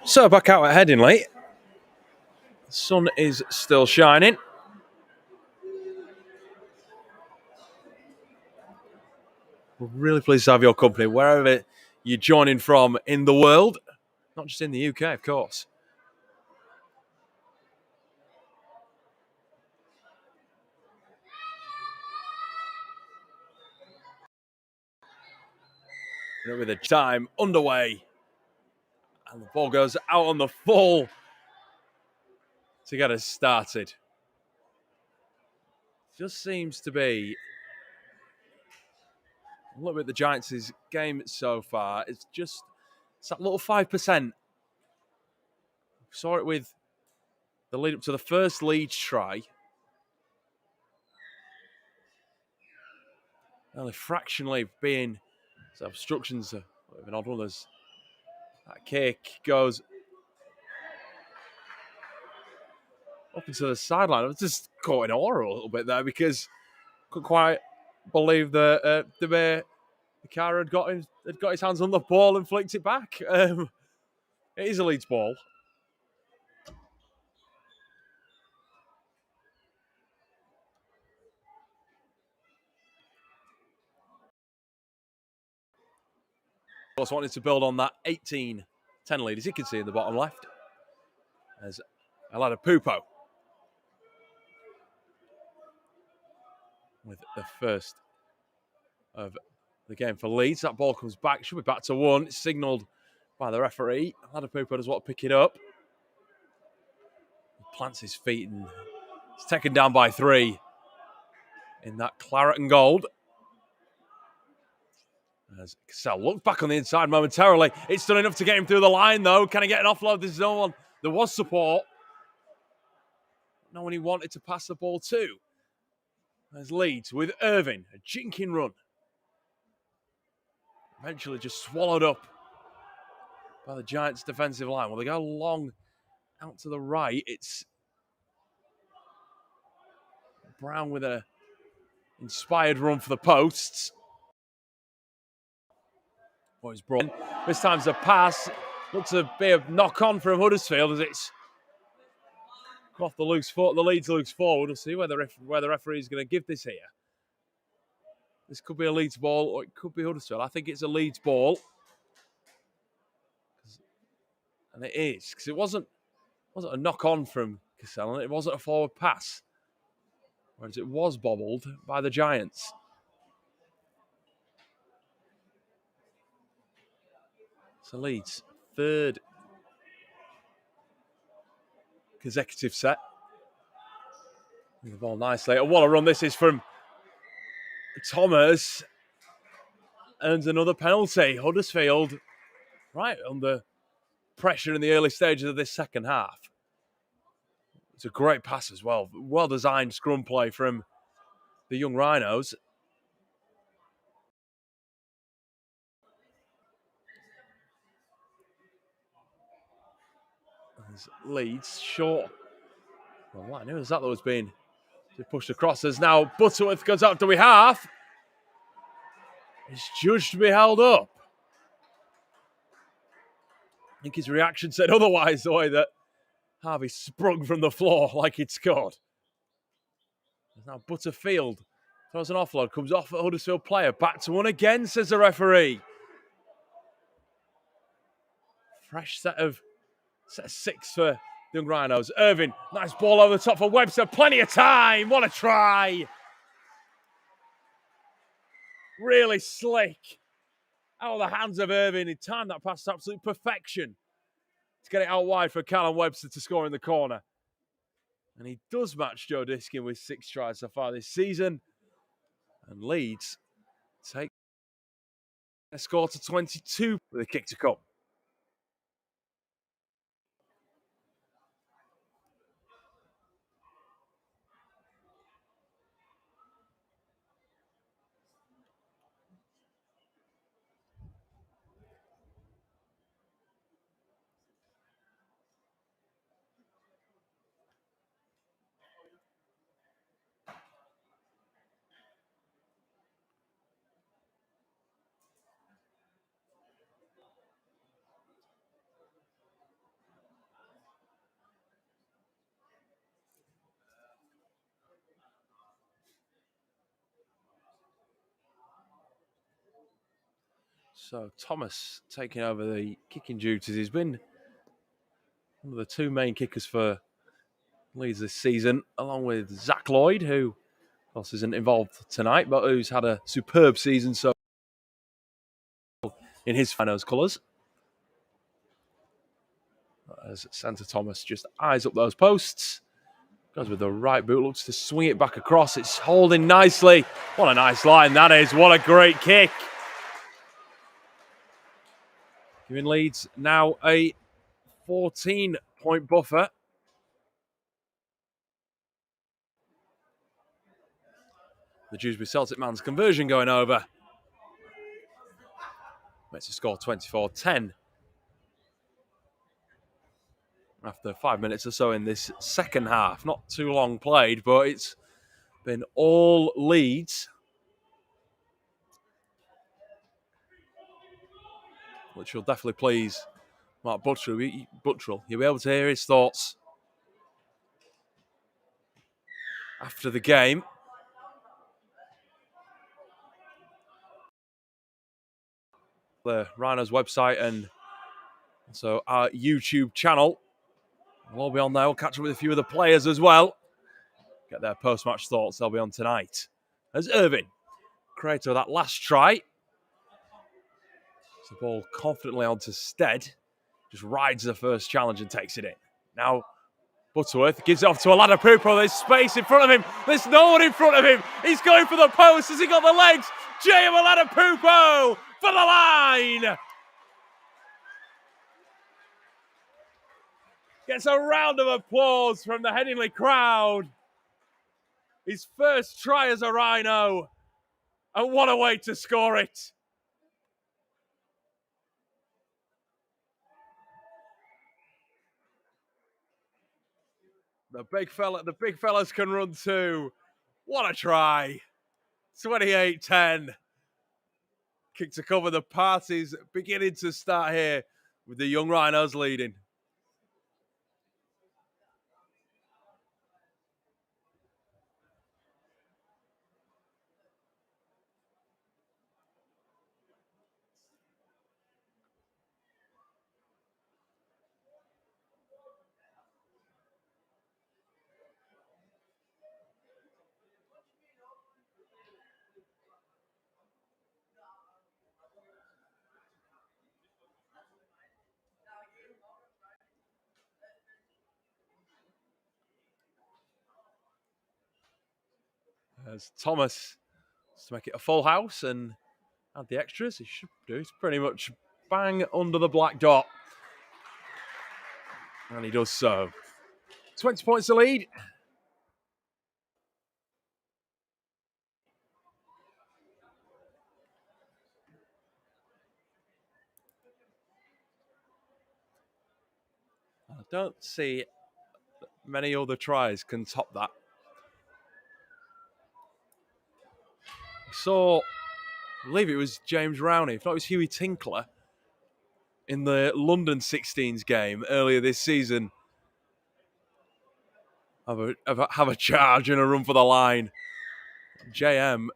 So back out at Headingley. The sun is still shining. We're really pleased to have your company wherever you're joining from in the world, not just in the UK, of course. With the time underway, and the ball goes out on the full to get us started. Just seems to be a little bit the Giants' game so far. It's that little 5%. Saw it with the lead up to the first Leeds try. Only fractionally being obstructions. An odd one. That kick goes up into the sideline. I was just caught in awe a little bit there because I couldn't quite believe that the Cara had got his hands on the ball and flicked it back. It is a Leeds ball. Also wanted to build on that 18-10 lead, as you can see in the bottom left. As Pupo with the first of the game for Leeds. That ball comes back, should be back to one. It's signalled by the referee. Pupo does want to pick it up. He plants his feet and it's taken down by 3 in that claret and gold. As Cassell looks back on the inside momentarily. It's done enough to get him through the line, though. Can he get an offload? There's no one. There was support. No one he wanted to pass the ball to. There's Leeds with Irving, a jinking run. Eventually just swallowed up by the Giants' defensive line. Well, they go long out to the right. It's Brown with an inspired run for the posts. What is brought in. This time's a pass. Looks to be a knock-on from Huddersfield as it's off the Leeds loose forward. We'll see where the referee is going to give this here. This could be a Leeds ball or it could be Huddersfield. I think it's a Leeds ball. And it is, because it wasn't a knock-on from Cassell, and it wasn't a forward pass. Whereas it was bobbled by the Giants. So Leeds, third consecutive set. The ball nicely. And what a run this is from Thomas. Earns another penalty. Huddersfield, right under pressure in the early stages of this second half. It's a great pass as well. Well-designed scrum play from the young Rhinos. As Leeds short. Well, I knew that was being pushed across. As now Butterworth goes out to be half. It's judged to be held up. I think his reaction said otherwise, the way that Harvey sprung from the floor like he'd scored. Now Butterfield throws an offload, comes off a Huddersfield player. Back to one again, says the referee. Fresh set of 6 for the young Rhinos. Irving, nice ball over the top for Webster. Plenty of time. What a try. Really slick. Out of the hands of Irving. He timed that pass to absolute perfection to get it out wide for Callum Webster to score in the corner. And he does match Joe Diskin with 6 tries so far this season. And Leeds take a score to 22 with a kick to come. So Thomas taking over the kicking duties. He's been one of the two main kickers for Leeds this season, along with Zach Lloyd, who of course isn't involved tonight, but who's had a superb season so in his Rhinos colours. As Santa Thomas just eyes up those posts. Goes with the right boot, looks to swing it back across. It's holding nicely. What a nice line that is. What a great kick. Giving Leeds now a 14-point buffer. The Dewsbury Celtic man's conversion going over. Makes the score 24-10. After 5 minutes or so in this second half. Not too long played, but it's been all Leeds, which will definitely please Mark Buttrell. You'll be able to hear his thoughts after the game. The Rhinos website and also our YouTube channel. We'll all be on there. We'll catch up with a few of the players as well. Get their post-match thoughts. They'll be on tonight. As Irvin, creator of that last try. The ball confidently onto Stead. Just rides the first challenge and takes it in. Now Butterworth gives it off to Oladapopo. There's space in front of him. There's no one in front of him. He's going for the post. Has he got the legs? J.M. Oladapopo for the line. Gets a round of applause from the Headingley crowd. His first try as a Rhino. And what a way to score it. The big fellas can run too. What a try. 28-10. Kick to cover. The party's beginning to start here with the young Rhinos leading. As Thomas to make it a full house and add the extras, he should do. It's pretty much bang under the black dot. And he does so. 20 points to lead. I don't see many other tries can top that. We saw, I believe it was James Rowney, if not it was Huey Tinkler, in the London 16s game earlier this season. Have a charge and a run for the line. JM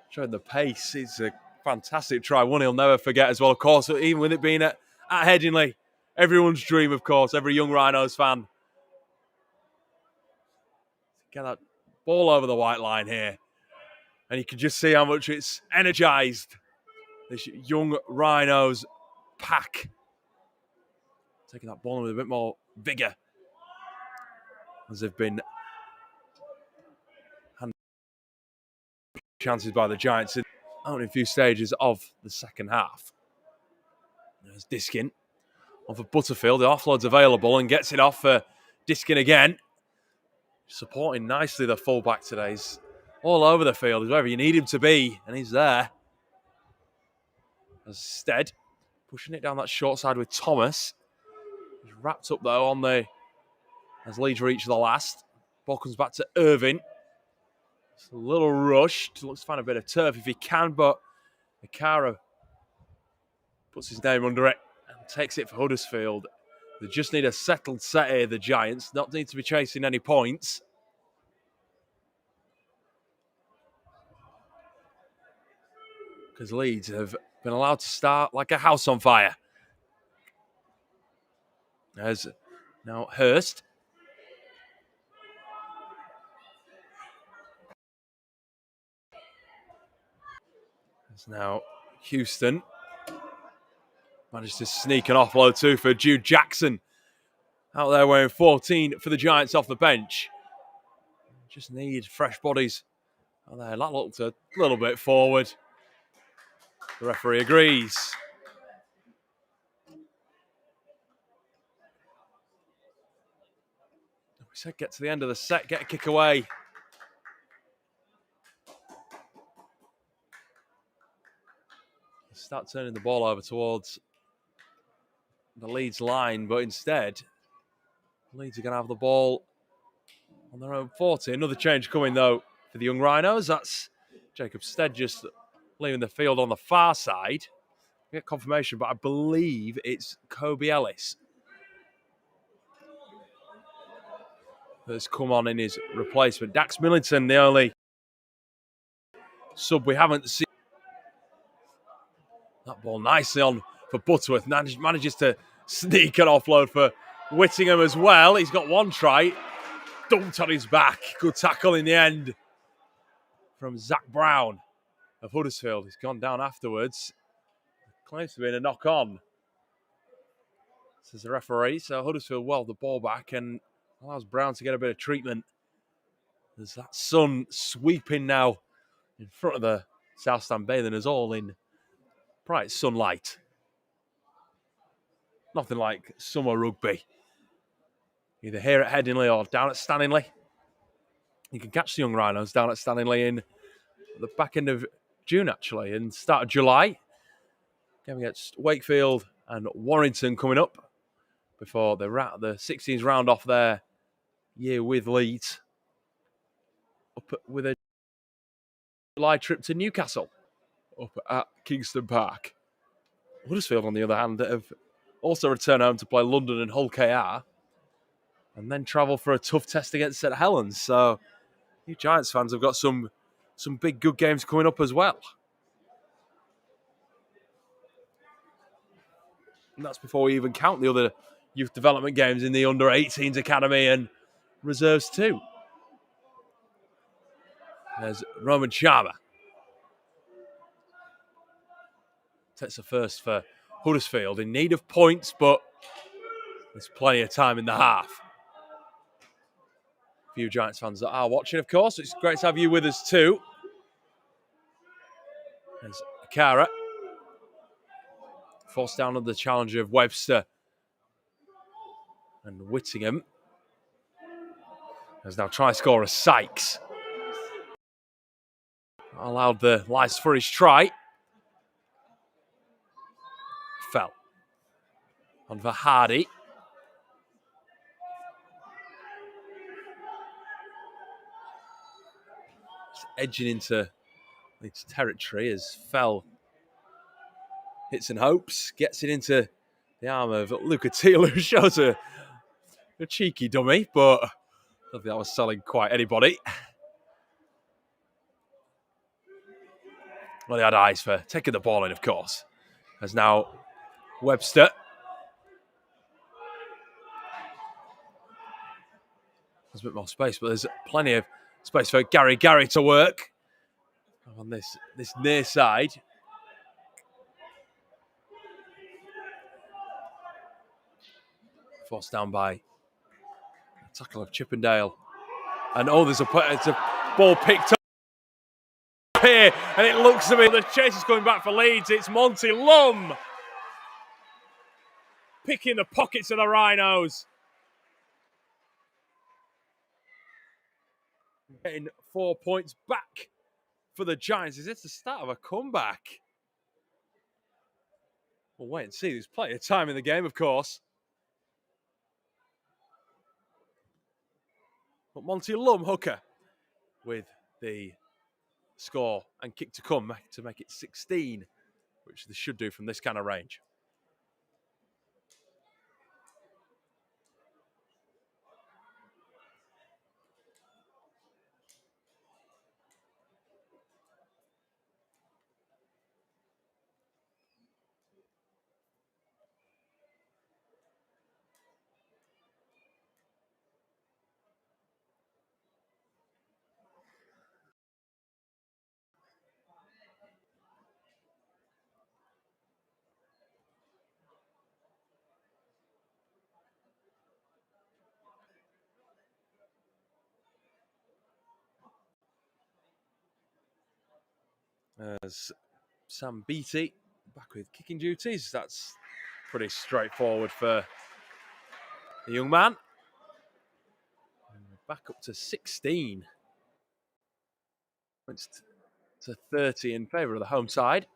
showing the pace. It's a fantastic try. One he'll never forget as well, of course, even with it being at Headingley. Everyone's dream, of course, every young Rhinos fan. Get that ball over the white line here. And you can just see how much it's energised this young Rhinos pack. Taking that ball with a bit more vigour. As they've been hand chances by the Giants in only a few stages of the second half. There's Diskin off of Butterfield. The offload's available and gets it off for Diskin again. Supporting nicely the fullback today. He's all over the field. He's wherever you need him to be, and he's there. As Stead pushing it down that short side with Thomas. He's wrapped up though on the as Leeds reach the last. Ball comes back to Irvin. It's a little rushed. Looks to find a bit of turf if he can, but Ikara puts his name under it and takes it for Huddersfield. They just need a settled set here, the Giants. Not need to be chasing any points. because Leeds have been allowed to start like a house on fire. There's now Hurst. There's now Houston. Managed to sneak an offload too for Jude Jackson. Out there wearing 14 for the Giants off the bench. Just need fresh bodies. Out there, that looked a little bit forward. The referee agrees. We said get to the end of the set, get a kick away. Start turning the ball over towards the Leeds line, but instead, Leeds are going to have the ball on their own 40. Another change coming, though, for the young Rhinos. That's Jacob Stead just leaving the field on the far side. We get confirmation, but I believe it's Kobe Ellis that's come on in his replacement. Dax Millington, the only sub we haven't seen. That ball nicely on for Butterworth. Manages to sneak an offload for Whittingham as well. He's got one try. Dumped on his back. Good tackle in the end from Zach Brown of Huddersfield. He's gone down afterwards. Claims to be in a knock-on, says the referee. So Huddersfield well the ball back and allows Brown to get a bit of treatment. There's that sun sweeping now in front of the South Stand bathing us all in bright sunlight. Nothing like summer rugby. Either here at Headingley or down at Stanningley. You can catch the young Rhinos down at Stanningley in the back end of June, actually, and start of July. Game against Wakefield and Warrington coming up before the 16s round off their year with Leeds. Up with a July trip to Newcastle up at Kingston Park. Huddersfield, on the other hand, have also returned home to play London and Hull KR and then travel for a tough test against St Helens. So you Giants fans have got some big good games coming up as well. And that's before we even count the other youth development games in the under-18s academy and reserves too. There's Roman Sharma. Takes the first for Huddersfield, in need of points, but there's plenty of time in the half. A few Giants fans that are watching, of course. It's great to have you with us too. There's Akara. Forced down on the challenger of Webster and Whittingham. There's now try scorer Sykes. Allowed the lice for his try. Fell. On for Hardy. Just edging into Leeds territory as Fell hits and hopes. Gets it into the arm of Luca Teal, who shows a cheeky dummy, but I don't think that was selling quite anybody. Well, they had eyes for taking the ball in, of course. As now Webster. There's a bit more space, but there's plenty of space for Gary to work on this near side. Forced down by a tackle of Chippendale. And there's a ball picked up here, and it looks to me the chase is coming back for Leeds. It's Monty Lum picking the pockets of the Rhinos. Getting 4 points back for the Giants. Is this the start of a comeback? We'll wait and see. There's plenty of time in the game, of course. But Monty Lum, hooker, with the score and kick to come to make it 16, which they should do from this kind of range. As Sam Beattie back with kicking duties. That's pretty straightforward for the young man. Back up to 16. Points to 30 in favour of the home side.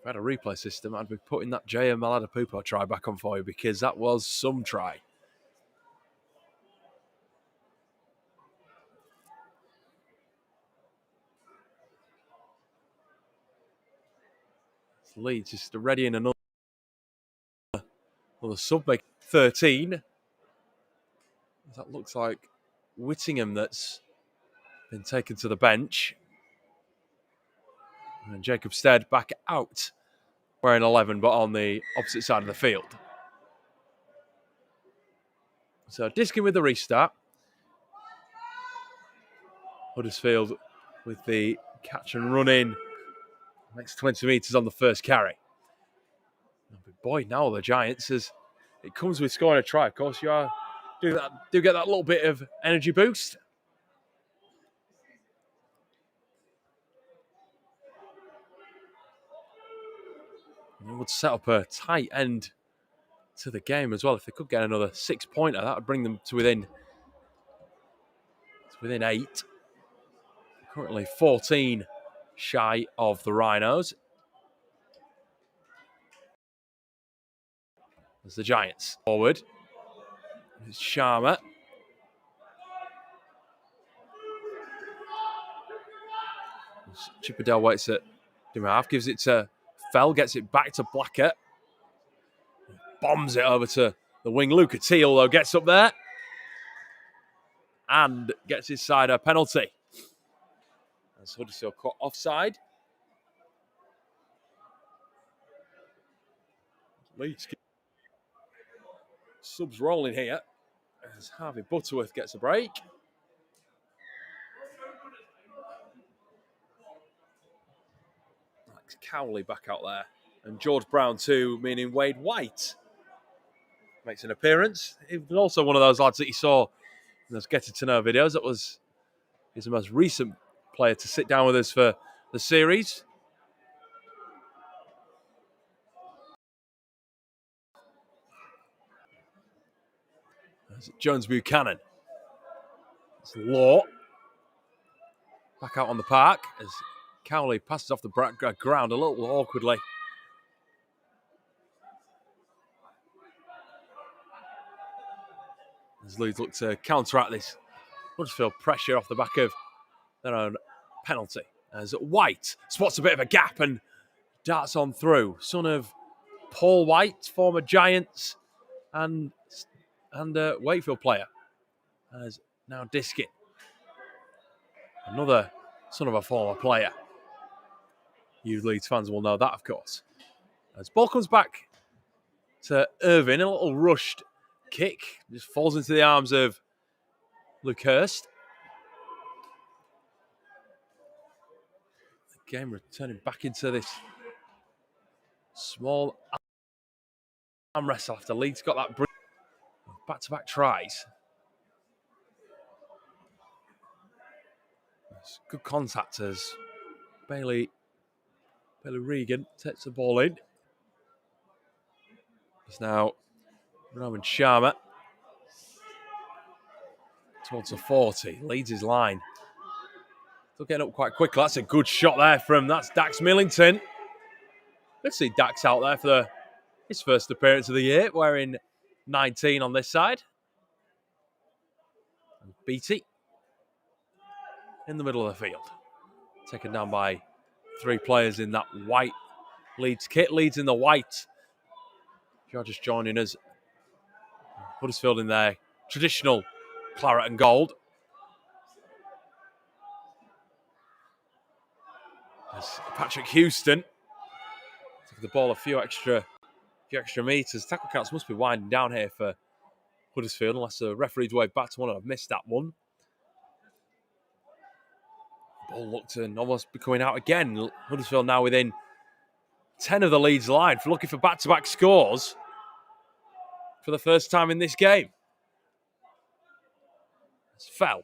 If I had a replay system, I'd be putting that J.M. Maladapupo try back on for you because that was some try. Leeds just readying another sub, make 13. That looks like Whittingham that's been taken to the bench. And Jacob Stead back out, wearing 11, but on the opposite side of the field. So Diskin with the restart. Huddersfield with the catch and run in. Next 20 metres on the first carry. Boy, now the Giants, as it comes with scoring a try, of course, you do get that little bit of energy boost. And it would set up a tight end to the game as well. If they could get another 6-pointer, that would bring them to within 8. Currently 14 shy of the Rhinos. As the Giants forward. It's Sharma. Chipperdale waits at half, gives it to Fell, gets it back to Blackett. Bombs it over to the wing. Luca Teal, though, gets up there and gets his side a penalty. As Huddersfield caught offside. Leeds subs rolling here as Harvey Butterworth gets a break. Alex Cowley back out there. And George Brown too, meaning Wade White makes an appearance. He was also one of those lads that you saw in those getting to know videos. He's the most recent player to sit down with us for the series. Jones Buchanan. It's Law. Back out on the park as Cowley passes off the ground a little awkwardly. As Leeds look to counteract this Huddersfield pressure off the back of their own penalty. As White spots a bit of a gap and darts on through. Son of Paul White, former Giants and Wakefield player. As now Diskin. Another son of a former player. You Leeds fans will know that, of course. As ball comes back to Irvin, a little rushed kick. Just falls into the arms of Luke Hurst. The game returning back into this small arm wrestle after Leeds got that back-to-back tries. Good contact as Bailey Regan takes the ball in. It's now Roman Sharma towards the 40. Leads his line. Still getting up quite quickly. That's a good shot there that's Dax Millington. Let's see Dax out there for his first appearance of the year, wearing 19 on this side. And Beattie in the middle of the field. Taken down by 3 players in that white Leeds kit. Leeds in the white. If you're just joining us, Huddersfield in their traditional claret and gold. As Patrick Houston took the ball a few extra meters. Tackle counts must be winding down here for Huddersfield, unless the referee's waved back to one and I've missed that one. Ball looked to almost be coming out again. Huddersfield now within 10 of the Leeds line. If you're looking for back-to-back scores, for the first time in this game. It's Fell.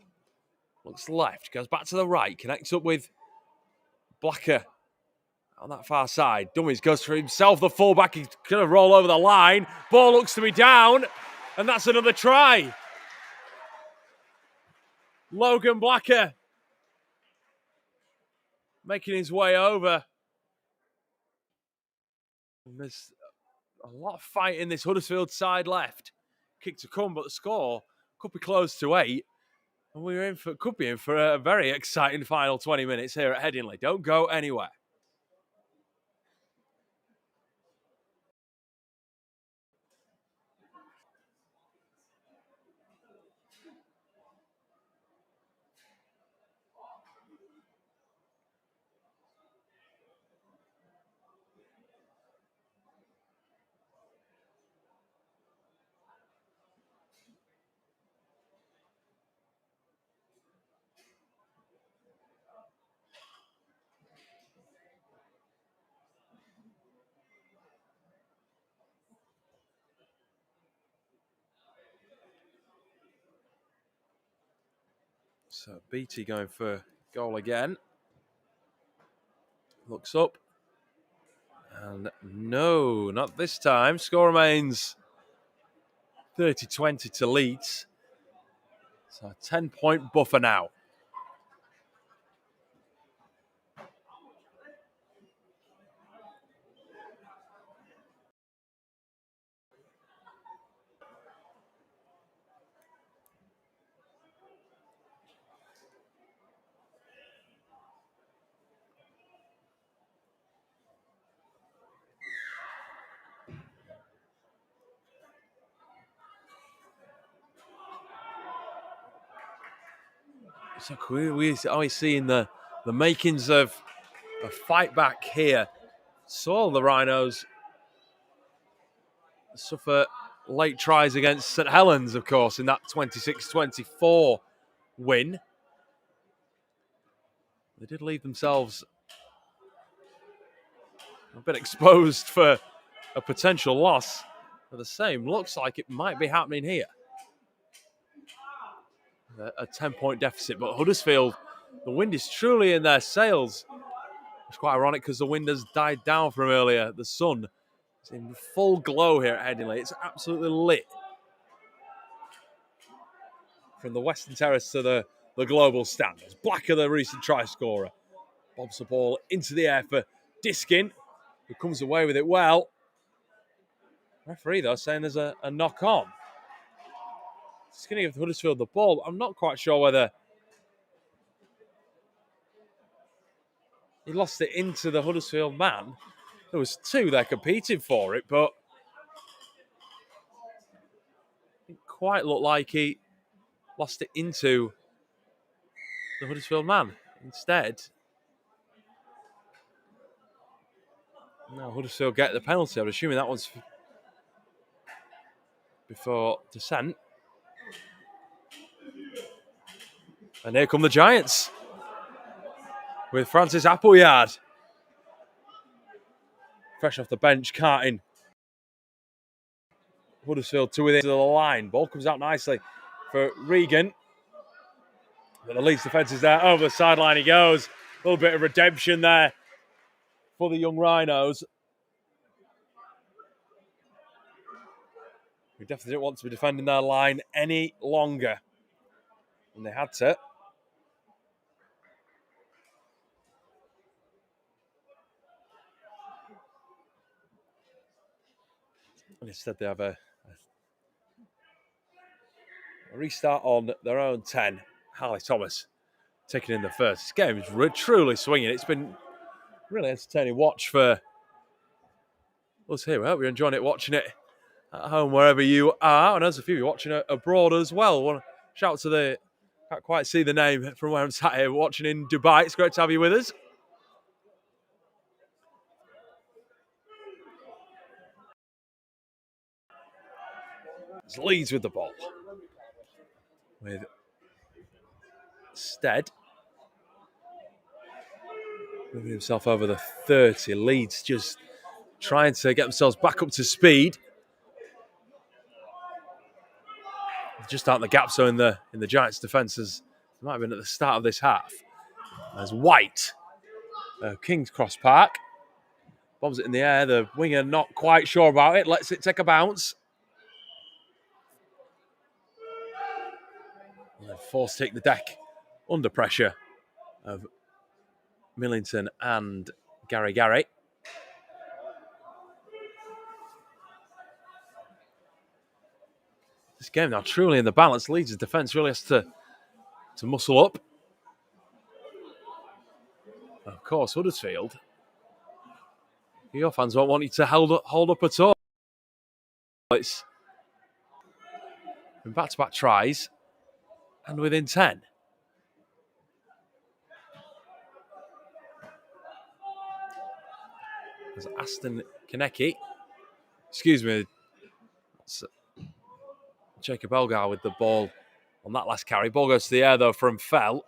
Looks left, goes back to the right, connects up with Blacker on that far side. Dummies goes for himself, the fullback. He's going to roll over the line. Ball looks to be down, and that's another try. Logan Blacker making his way over. And there's a lot of fight in this Huddersfield side left. Kick to come, but the score could be close to 8. And could be in for a very exciting final 20 minutes here at Headingley. Don't go anywhere. So Beattie going for goal again. Looks up. And no, not this time. Score remains 30-20 to Leeds. So a 10-point buffer now. So we're always seeing the makings of a fight back here. Saw the Rhinos suffer late tries against St Helens, of course, in that 26-24 win. They did leave themselves a bit exposed for a potential loss. But the same looks like it might be happening here. A 10-point deficit, but Huddersfield, the wind is truly in their sails. It's quite ironic because the wind has died down from earlier. The sun is in full glow here at Headingley. It's absolutely lit. From the Western Terrace to the global stand. It's Blacker, the recent try scorer. Bobs the ball into the air for Diskin, who comes away with it well. Referee, though, saying there's a knock on. It's going to give Huddersfield the ball. I'm not quite sure whether he lost it into the Huddersfield man. There was 2 there competing for it, but it didn't quite look like he lost it into the Huddersfield man. Instead, now Huddersfield get the penalty. I'm assuming that one's before descent. And here come the Giants with Francis Appleyard. Fresh off the bench, carting Huddersfield to within the line. Ball comes out nicely for Regan. But the Leeds defence is there. Over the sideline he goes. A little bit of redemption there for the young Rhinos. We definitely didn't want to be defending their line any longer. And they had to. And instead they have a restart on their own 10. Harley Thomas taking in the first. This game is truly swinging. It's been really entertaining watch for us here. I hope you're enjoying it, watching it at home, wherever you are. And there's a few of you watching abroad as well. I want to shout out to can't quite see the name from where I'm sat here, watching in Dubai. It's great to have you with us. It's Leeds with the ball. With Stead moving himself over the 30. Leeds just trying to get themselves back up to speed. just out the gap, so in the Giants' defences, it might have been at the start of this half. As White, King's Cross Park, bombs it in the air. The winger not quite sure about it, lets it take a bounce. And forced to take the deck under pressure of Millington and Gary. This game now truly in the balance. Leeds' defence really has to muscle up. Of course, Huddersfield, your fans won't want you to hold up at all. It's been back-to-back tries and within 10. There's Aston Konecki. Excuse me. It's Jacob Elgar with the ball on that last carry. Ball goes to the air, though, from Fell.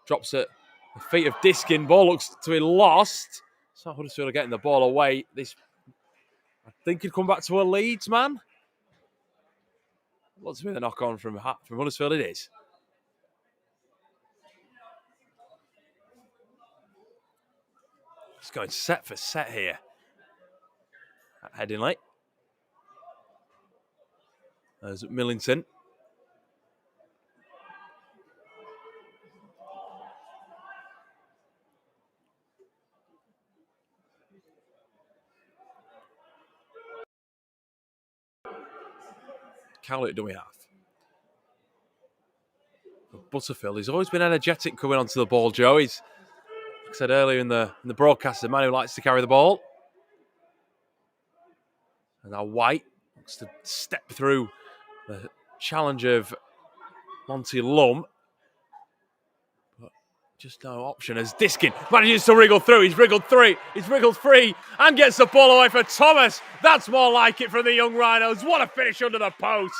Drops at the feet of Diskin. Ball looks to be lost. So Huddersfield are getting the ball away. This, I think, could come back to a Leeds man. Looks to be the knock-on from Huddersfield. It is. It's going set for set here at Headingley. There's Millington. Cowlett do we have? Butterfield, he's always been energetic coming onto the ball, Joe. He's, like I said earlier in the broadcast, the man who likes to carry the ball. And now White wants to step through the challenge of Monty Lum. But just no option as Diskin manages to wriggle through. He's wriggled free and gets the ball away for Thomas. That's more like it from the young Rhinos. What a finish under the posts.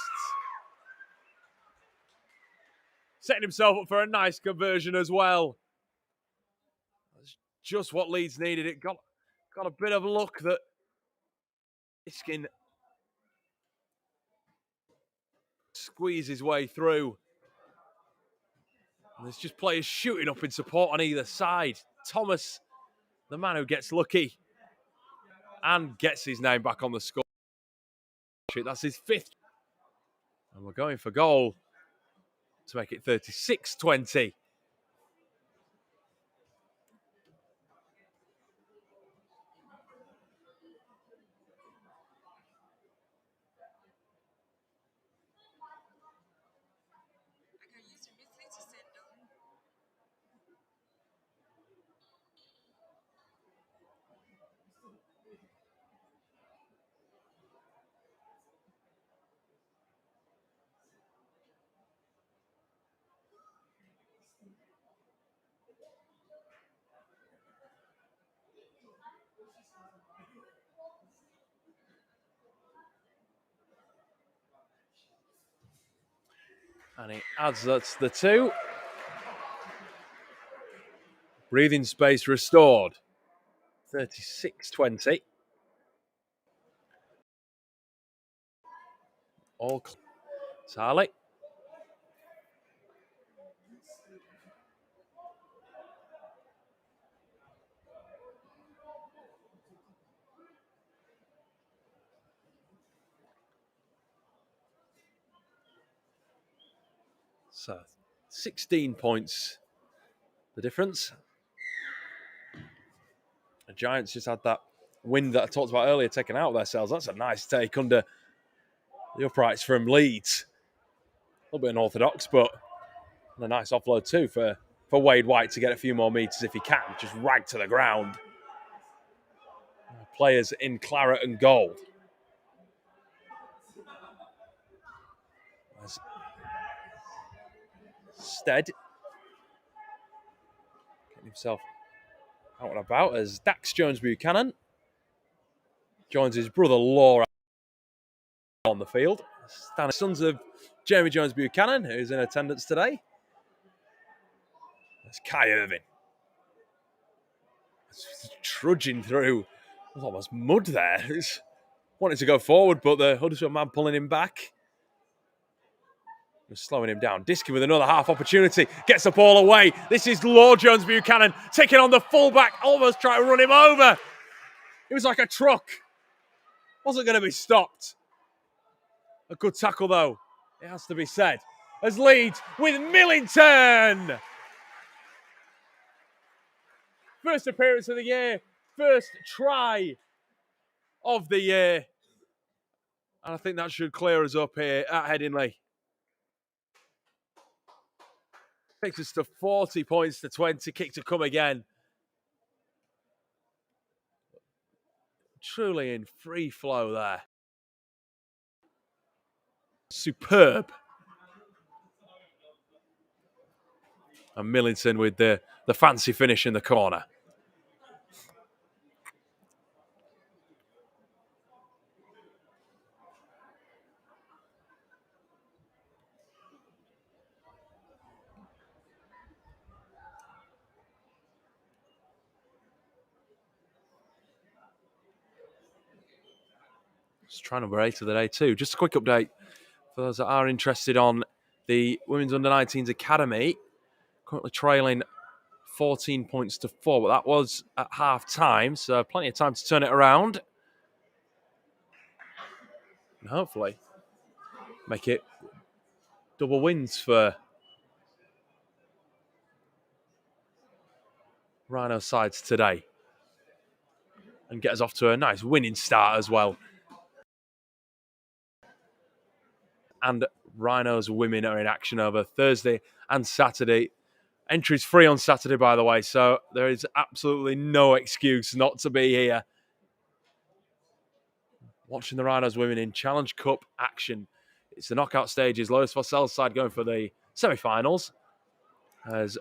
Setting himself up for a nice conversion as well. That's just what Leeds needed. It got a bit of luck that Diskin squeezed his way through. And there's just players shooting up in support on either side. Thomas, the man who gets lucky and gets his name back on the score sheet. That's his 5th. And we're going for goal to make it 36-20. And he adds that to the 2. Breathing space restored. 36-20. All Charlie. So 16 points the difference. The Giants just had that wind that I talked about earlier taken out of their sails. That's a nice take under the uprights from Leeds. A little bit unorthodox, but a nice offload too for Wade White to get a few more metres if he can. Just right to the ground. Players in claret and gold. Stead getting himself out and about as Dax Jones-Buchanan joins his brother Laura on the field. Sons of Jeremy Jones-Buchanan, who's in attendance today. That's Kai Irvin. Trudging through. There's almost mud there. He's wanting to go forward, but the Huddersfield man pulling him back. Just slowing him down. Diskin with another half opportunity. Gets the ball away. This is Lord Jones Buchanan taking on the fullback. Almost trying to run him over. It was like a truck. Wasn't going to be stopped. A good tackle, though. It has to be said. As Leeds with Millington. First appearance of the year. First try of the year. And I think that should clear us up here at Headingley. Takes us to 40 points to 20. Kick to come again. Truly in free flow there. Superb. And Millington with the fancy finish in the corner. It's try number 8 of the day too. Just a quick update for those that are interested on the Women's Under-19s Academy. Currently trailing 14 points to 4, but that was at half time, so plenty of time to turn it around. And hopefully make it double wins for Rhino sides today. And get us off to a nice winning start as well. And Rhinos women are in action over Thursday and Saturday. Entry's free on Saturday, by the way, so there is absolutely no excuse not to be here. Watching the Rhinos women in Challenge Cup action. It's the knockout stages. Lois Fossell's side going for the semi-finals. As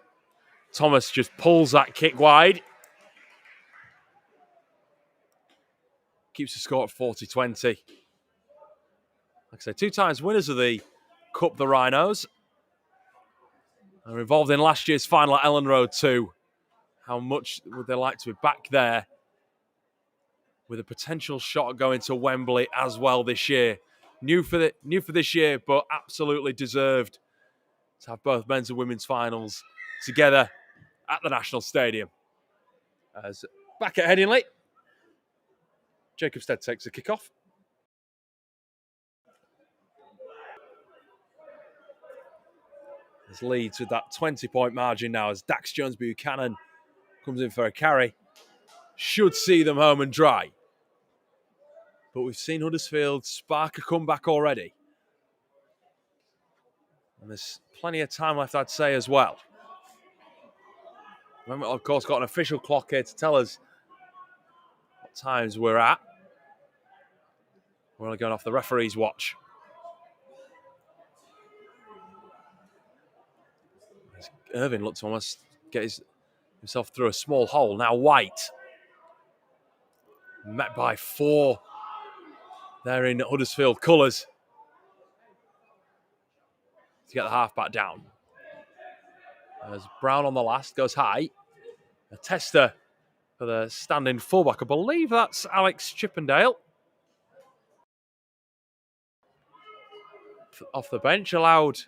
Thomas just pulls that kick wide. Keeps the score at 40-20. Like I say, 2 times winners of the Cup, the Rhinos. They were involved in last year's final at Ellen Road too. How much would they like to be back there with a potential shot at going to Wembley as well this year? New for this year, but absolutely deserved to have both men's and women's finals together at the National Stadium. As back at Headingley, Jacob Stead takes the kickoff. As Leeds with that 20-point margin now as Dax Jones Buchanan comes in for a carry. Should see them home and dry. But we've seen Huddersfield spark a comeback already. And there's plenty of time left, I'd say, as well. We've, of course, got an official clock here to tell us what times we're at. We're only going off the referee's watch. Irving looked to almost get himself through a small hole. Now White. Met by 4. They're in Huddersfield colours. To get the halfback down. As Brown on the last, goes high. A tester for the standing fullback. I believe that's Alex Chippendale. Off the bench, allowed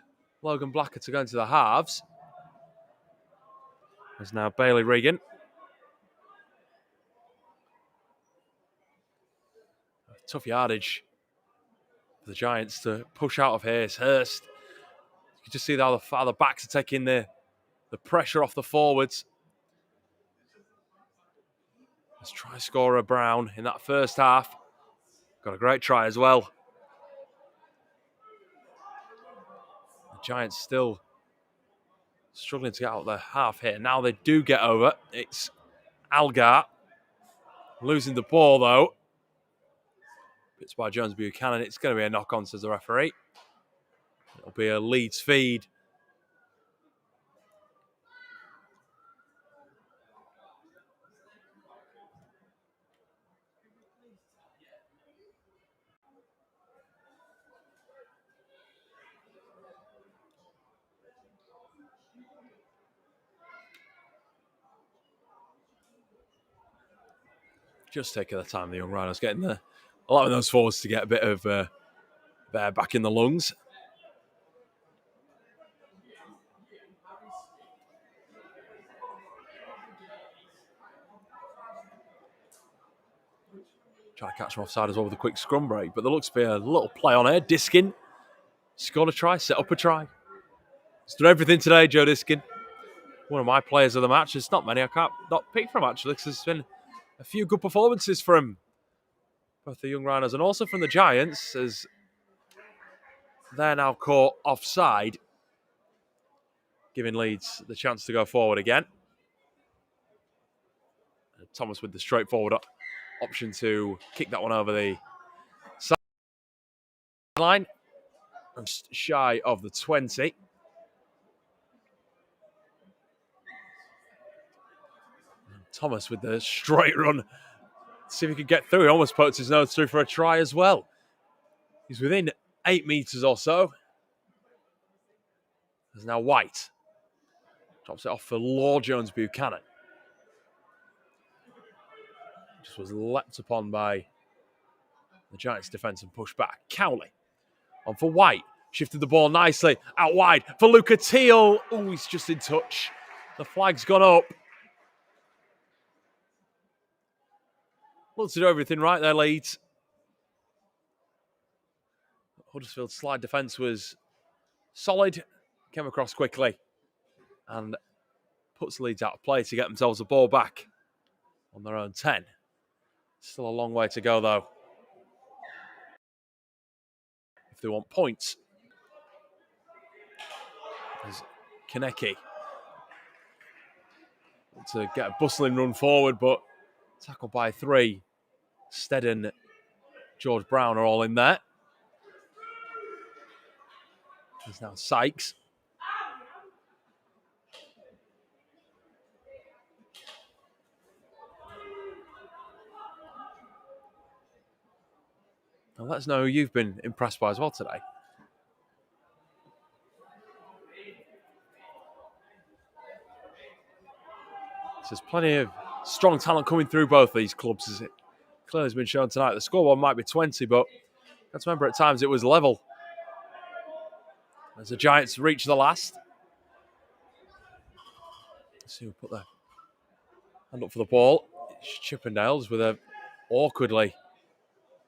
Logan Blacker to go into the halves. There's now Bailey Regan. Tough yardage for the Giants to push out of here. It's Hurst. You can just see how the backs are taking the pressure off the forwards. Let's try scorer Brown in that first half. Got a great try as well. The Giants still struggling to get out the half here. Now they do get over. It's Algar losing the ball though. It's by Jones Buchanan. It's going to be a knock-on, says the referee. It'll be a Leeds feed. Just taking the time, the young Rhinos getting allowing those forwards to get a bit of air back in the lungs. Try to catch him offside as well with a quick scrum break. But there looks to be a little play on here. Diskin scored a try, set up a try. He's done everything today, Joe Diskin. One of my players of the match. There's not many I can't not pick from, actually, because there's been a few good performances from both the young Rhinos and also from the Giants, as they're now caught offside, giving Leeds the chance to go forward again. Thomas with the straightforward option to kick that one over the sideline. Just shy of the 20. Thomas with the straight run. See if he could get through. He almost poked his nose through for a try as well. He's within 8 metres or so. There's now White. Drops it off for Lord Jones Buchanan. Just was leapt upon by the Giants' defence and pushed back. Cowley on for White. Shifted the ball nicely out wide for Luca Teal. Oh, he's just in touch. The flag's gone up. Looks to do everything right there, Leeds. Huddersfield's slide defence was solid. Came across quickly and puts Leeds out of play to get themselves the ball back on their own 10. Still a long way to go, though, if they want points. There's Kaneki to get a bustling run forward, but tackled by 3. Stead and George Brown are all in there. There's now Sykes. Now let us know who you've been impressed by as well today. So there's plenty of strong talent coming through both these clubs, as it clearly has been shown tonight. The scoreboard might be 20, but let's remember at times it was level. As the Giants reach the last. Let's see who put their hand up for the ball. It's Chippendales with a awkwardly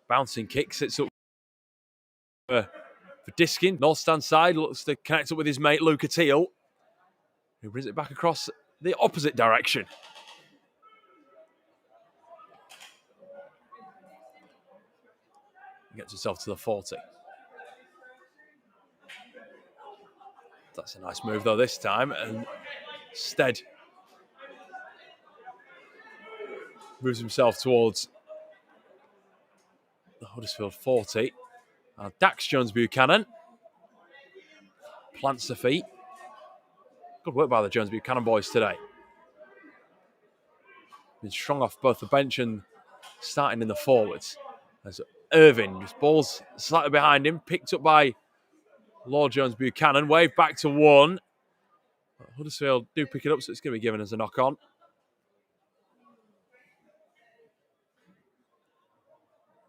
bouncing kick. Sits up for Diskin. North stand side, looks to connect up with his mate Luca Teal, who brings it back across the opposite direction. He gets himself to the 40. That's a nice move, though, this time. And Stead moves himself towards the Huddersfield 40. Dax Jones Buchanan plants the feet. Good work by the Jones Buchanan boys today. Been strong off both the bench and starting in the forwards. As Irvin just balls slightly behind him, picked up by Lord Jones Buchanan, waved back to 1. But Huddersfield do pick it up, so it's going to be given as a knock-on.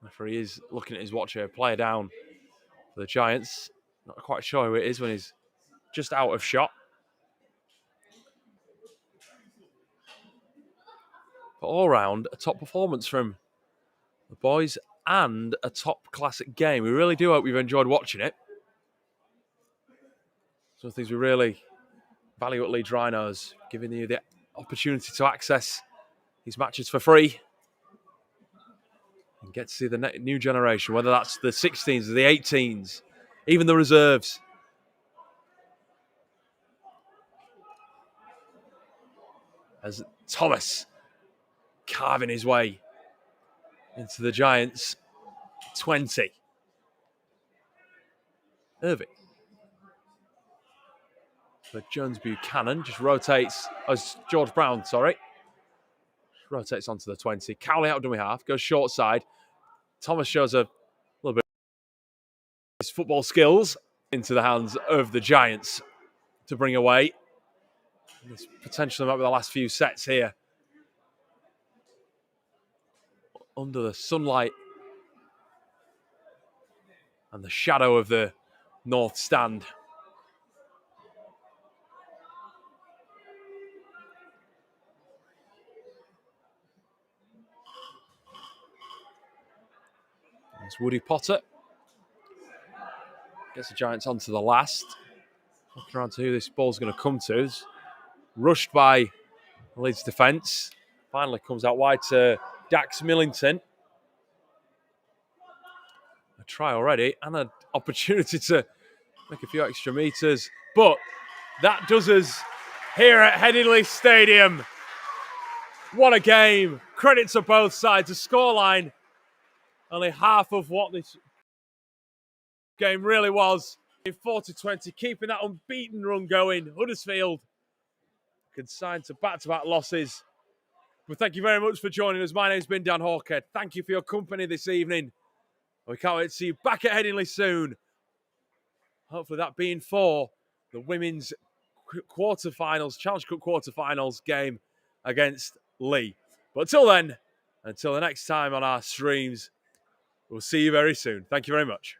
Referee is looking at his watch here. Player down for the Giants. Not quite sure who it is when he's just out of shot. But all round, a top performance from the boys and a top classic game. We really do hope you've enjoyed watching it. Some things we really value at Leeds Rhinos, giving you the opportunity to access these matches for free and get to see the new generation, whether that's the 16s or the 18s, even the reserves. As Thomas carving his way into the Giants 20. Irving. But Jones Buchanan just rotates, as George Brown, sorry. Rotates onto the 20. Cowley out dummy half, goes short side. Thomas shows a little bit of his football skills into the hands of the Giants to bring away. This potentially might be the last few sets here. Under the sunlight and the shadow of the north stand. It's Woody Potter. Gets the Giants onto the last. Looking around to who this ball's going to come to. It's rushed by Leeds defence. Finally comes out wide to Dax Millington. A try already and an opportunity to make a few extra metres. But that does us here at Headingley Stadium. What a game. Credit to both sides. The scoreline, only half of what this game really was. In 40-20, keeping that unbeaten run going. Huddersfield consigned to back-to-back losses. But thank you very much for joining us. My name's been Dan Hawkhead. Thank you for your company this evening. We can't wait to see you back at Headingley soon. Hopefully that being for the women's quarterfinals, Challenge Cup quarterfinals game against Lee. But until then, until the next time on our streams, we'll see you very soon. Thank you very much.